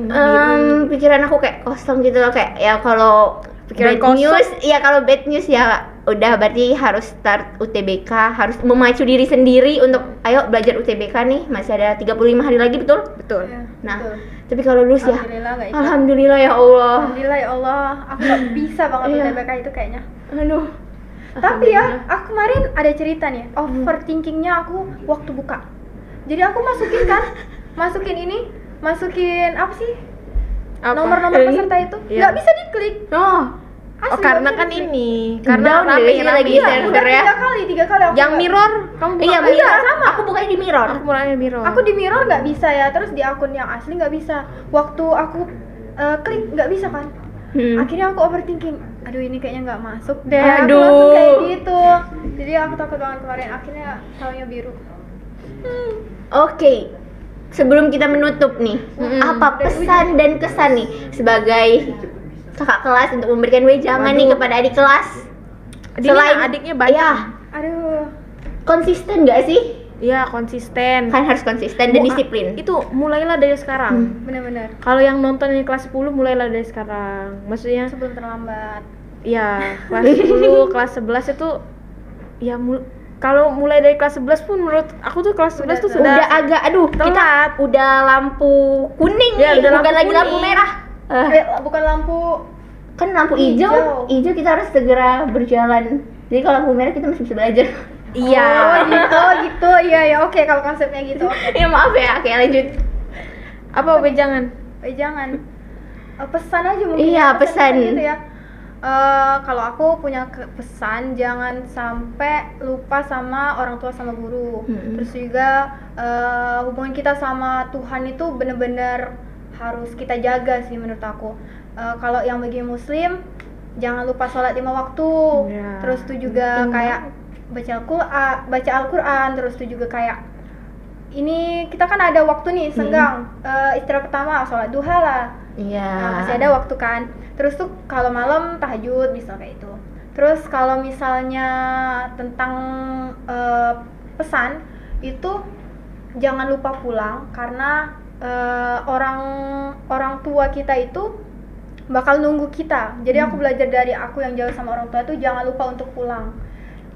pikiran aku kayak kosong gitu loh, kayak ya kalau pikiran Bad news, ya kalau bad news ya udah berarti harus start UTBK, harus memacu diri sendiri untuk ayo belajar UTBK nih, masih ada 35 hari lagi, betul? betul. Ya, Nah, betul. tapi kalau lulus ya Alhamdulillah nggak ikut. alhamdulillah ya Allah. Alhamdulillah ya Allah, aku nggak bisa banget Iya. UTBK itu kayaknya. Aduh. Tapi ya, aku kemarin ada cerita nih, overthinkingnya aku waktu buka. Jadi aku masukin apa sih? Apa? Nomor-nomor peserta itu Iya. nggak bisa diklik. Oh, Asli, karena nggak kan bisa diklik. ini, karena Down deh, ini lagi Iya, server udah ya. tiga kali aku yang nggak- mirror, kamu buka Iya, nggak? mirror sama. Aku bukanya di mirror. Aku mulainya mirror. Aku di mirror nggak bisa ya, terus di akun yang asli nggak bisa. Waktu aku klik nggak bisa kan. Akhirnya aku overthinking, aduh ini kayaknya nggak masuk deh. Aku Aduh. langsung kayak gitu. Jadi aku takut banget kemarin. Akhirnya tahunya biru. Oke. Sebelum kita menutup nih, apa pesan dan kesan nih sebagai kakak kelas untuk memberikan wejangan nih kepada adik kelas? Adiknya banyak. Iya, Aduh. konsisten nggak sih? Iya, konsisten. Kan harus konsisten dan disiplin. Itu mulailah dari sekarang. Bener-bener. Kalau yang nonton di kelas 10 mulailah dari sekarang. Maksudnya Sebelum terlambat. ya kelas 10, kelas 11 itu ya kalau mulai dari kelas 11 pun menurut aku tuh kelas 11 tuh Udah sudah agak, aduh, kita telat. udah lampu kuning Ya, nih, udah bukan lampu lagi lampu kuning. merah. Bukan lampu. Kan lampu hijau, hijau kita harus segera berjalan. Jadi kalau lampu merah kita masih bisa belajar. Iya. Oh gitu. Iya ya, oke kalau konsepnya gitu. Oke. Ya maaf ya, oke lanjut. Apa wejangan? Jangan. Pesan aja mungkin. Iya, ya, pesan. gitu ya. Kalau aku punya pesan, jangan sampai lupa sama orang tua sama guru. Terus juga hubungan kita sama Tuhan itu benar-benar harus kita jaga sih menurut aku. Kalau yang bagi Muslim, jangan lupa sholat 5 waktu. Ya. Terus itu juga kayak baca Al-Quran. Terus itu juga kayak ini kita kan ada waktu nih senggang. Istirahat pertama sholat duha lah. Iya. Nah, masih ada waktu kan. Terus tuh kalau malam tahajud bisa kayak itu. Terus kalau misalnya tentang pesan itu jangan lupa pulang karena orang tua kita itu bakal nunggu kita. Jadi aku belajar dari aku yang jauh sama orang tua itu jangan lupa untuk pulang.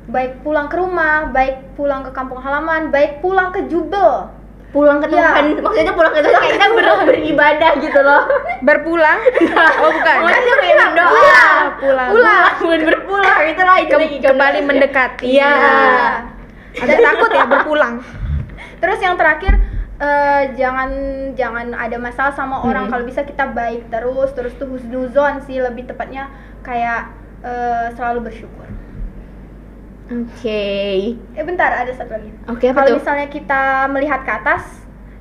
Baik pulang ke rumah, baik pulang ke kampung halaman, baik pulang ke Jubel. Pulang ke Tuhan, maksudnya pulang ke Tuhan kayak kita beribadah gitu loh. Berpulang? Oh, bukan. Maksudnya kayak berdoa. Pulang. Bukan berpulang, itu lah itu lagi Kembali mendekati. Iya. Ada takut ya berpulang. Terus yang terakhir jangan ada masalah sama orang. Kalau bisa kita baik terus tuh husnuzon sih lebih tepatnya, kayak selalu bersyukur. Oke. Bentar, ada satu lagi. Oke, apa Kalau tuh? misalnya kita melihat ke atas,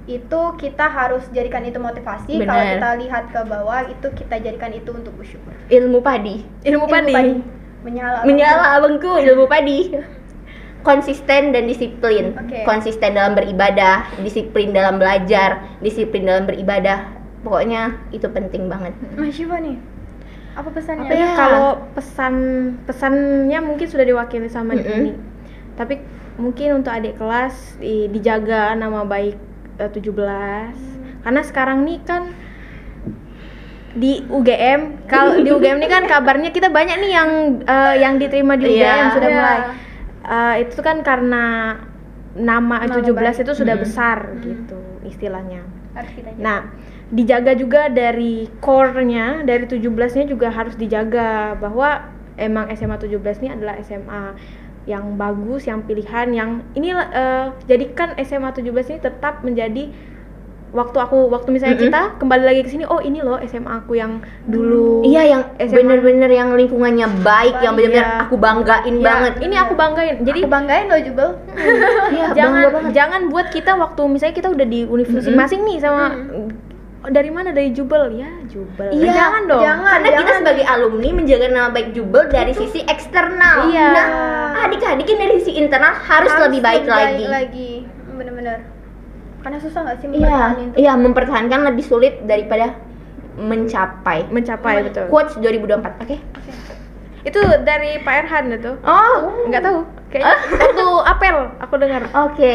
itu kita harus jadikan itu motivasi. Benar. Kalau kita lihat ke bawah, itu kita jadikan itu untuk bersyukur. Ilmu padi. Ilmu padi. Menyala abangku, ilmu padi. Konsisten dan disiplin. Oke. Konsisten dalam beribadah, disiplin dalam belajar, disiplin dalam beribadah. Pokoknya itu penting banget. Mas Syifa nih, apa pesannya? Apa ya? Kalau pesannya mungkin sudah diwakili sama ini. Tapi mungkin untuk adik kelas dijaga nama baik 17. Karena sekarang nih kan di UGM, kalau di UGM ini kan kabarnya kita banyak nih yang diterima di UGM sudah mulai. Itu kan karena nama 17 baik. itu sudah besar gitu istilahnya. Harus kita jaga. Nah, dijaga juga dari core-nya, dari 17-nya juga harus dijaga bahwa emang SMA 17 ini adalah SMA yang bagus, yang pilihan, yang ini jadikan SMA 17 ini tetap menjadi waktu misalnya kita kembali lagi ke sini, oh ini loh SMA aku yang dulu. Iya, yang SMA. bener-bener yang lingkungannya baik, yang bener-bener Iya. aku banggain Ya, banget. ini aku banggain. Jadi Aku banggain loh Jubel. Iya, jangan bangga banget. jangan buat kita waktu misalnya kita udah di universitas masing nih sama dari mana, dari Jubel ya Jubel. Iya, Jangan dong. jangan. Karena kita sebagai sebagai alumni menjaga nama baik Jubel dari sisi eksternal. Iya. Nah, adik-adik yang dari sisi internal harus lebih baik lagi. Bener-bener. Karena susah nggak sih Iya, mempertahankan itu? iya mempertahankan lebih sulit daripada mencapai. Betul. Quotes 2024, oke? Itu dari Pak Erhan itu. Oh, Nggak tahu. Kayaknya waktu apel aku dengar. oke.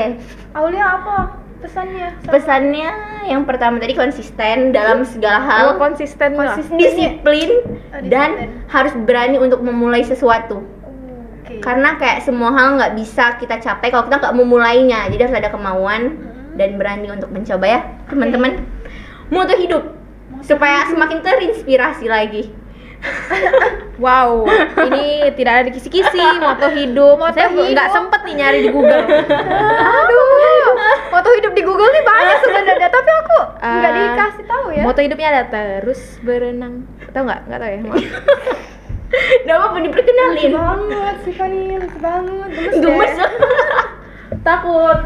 Aulia apa pesannya? Pesannya yang pertama tadi konsisten dalam segala hal, Kalau konsisten lah. disiplin Oh, dan disiplin. harus berani untuk memulai sesuatu. Oke. Karena kayak semua hal nggak bisa kita capai kalau kita nggak memulainya. Jadi harus ada kemauan dan berani untuk mencoba ya, teman-teman. Moto hidup supaya semakin terinspirasi lagi. Wow, ini tidak ada di kisi-kisi moto hidup. Saya nggak sempet nih nyari di Google. Aduh, moto hidup di Google nih banyak sebenarnya, tapi aku nggak dikasih tahu ya. Moto hidupnya ada terus berenang. Tahu nggak? Nggak tahu ya. Maaf. Nggak apa-apa diperkenalin. Banget sih Fani, lucu banget. Gemes. Takut.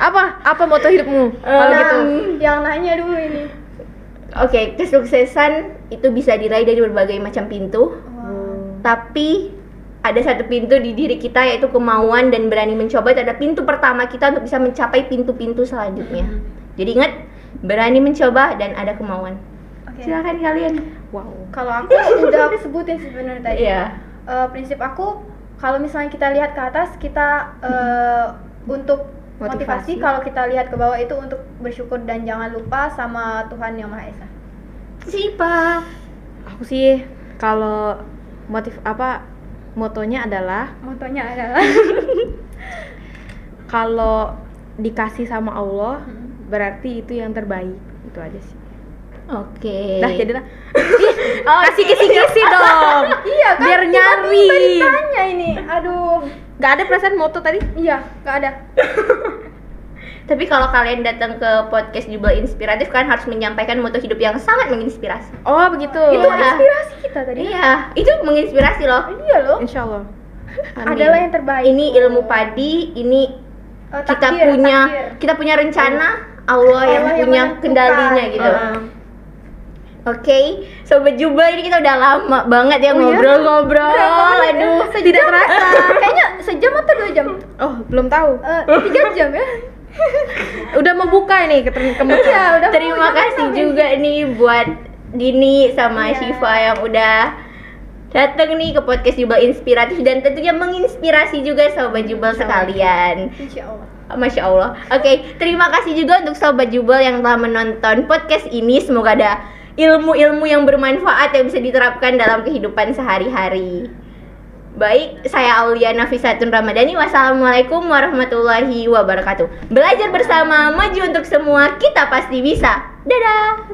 Apa moto hidupmu? Kalau gitu. Yang nanya dulu ini. Oke, kesuksesan itu bisa diraih dari berbagai macam pintu. Tapi ada satu pintu di diri kita, yaitu kemauan dan berani mencoba. Itu ada pintu pertama kita untuk bisa mencapai pintu-pintu selanjutnya. Jadi ingat, berani mencoba dan ada kemauan. Oke. Silakan kalian. Wow. Kalau aku udah aku sebutin sih sebenarnya tadi. Iya. Prinsip aku, kalau misalnya kita lihat ke atas, kita untuk motivasi. Kalau kita lihat ke bawah itu untuk bersyukur dan jangan lupa sama Tuhan Yang Maha Esa. Siapa? Aku sih kalau motonya adalah Motonya adalah kalau dikasih sama Allah berarti itu yang terbaik. Itu aja sih. Oke. Dah jadilah. Kasih kisi-kisi dong. Iya kan? Biar kita nyari. tadi tanya ini. Aduh. Gak ada perasaan moto tadi? Iya, nggak ada. Tapi kalau kalian datang ke podcast Jubel Inspiratif, kalian harus menyampaikan moto hidup yang sangat menginspirasi. Oh begitu. Itu inspirasi kita tadi. Iya, itu menginspirasi loh. Iya loh. Insya Allah. Adalah yang terbaik. Ini ilmu padi, ini kita takdir. punya rencana, Allah yang Allah yang punya menentukan. kendalinya gitu. Oke, Sobat Jubel, ini kita udah lama banget ya ngobrol-ngobrol. Aduh, tidak terasa. Kayaknya sejam atau 2 jam? Oh belum tahu. 3 jam ya? Udah mau buka ini ketemu. Iya, udah. terima kasih juga nih buat Dini sama Iya. Syifa yang udah datang nih ke podcast Jubel Inspiratif dan tentunya menginspirasi juga Sobat Jubel sekalian. Insya Allah. Masya Allah. Oke, terima kasih juga untuk Sobat Jubel yang telah menonton podcast ini. Semoga ada ilmu-ilmu yang bermanfaat yang bisa diterapkan dalam kehidupan sehari-hari. Baik, saya Aulia Nafisatun Ramadhani. Wassalamualaikum warahmatullahi wabarakatuh. Belajar bersama, maju untuk semua, kita pasti bisa. Dadah.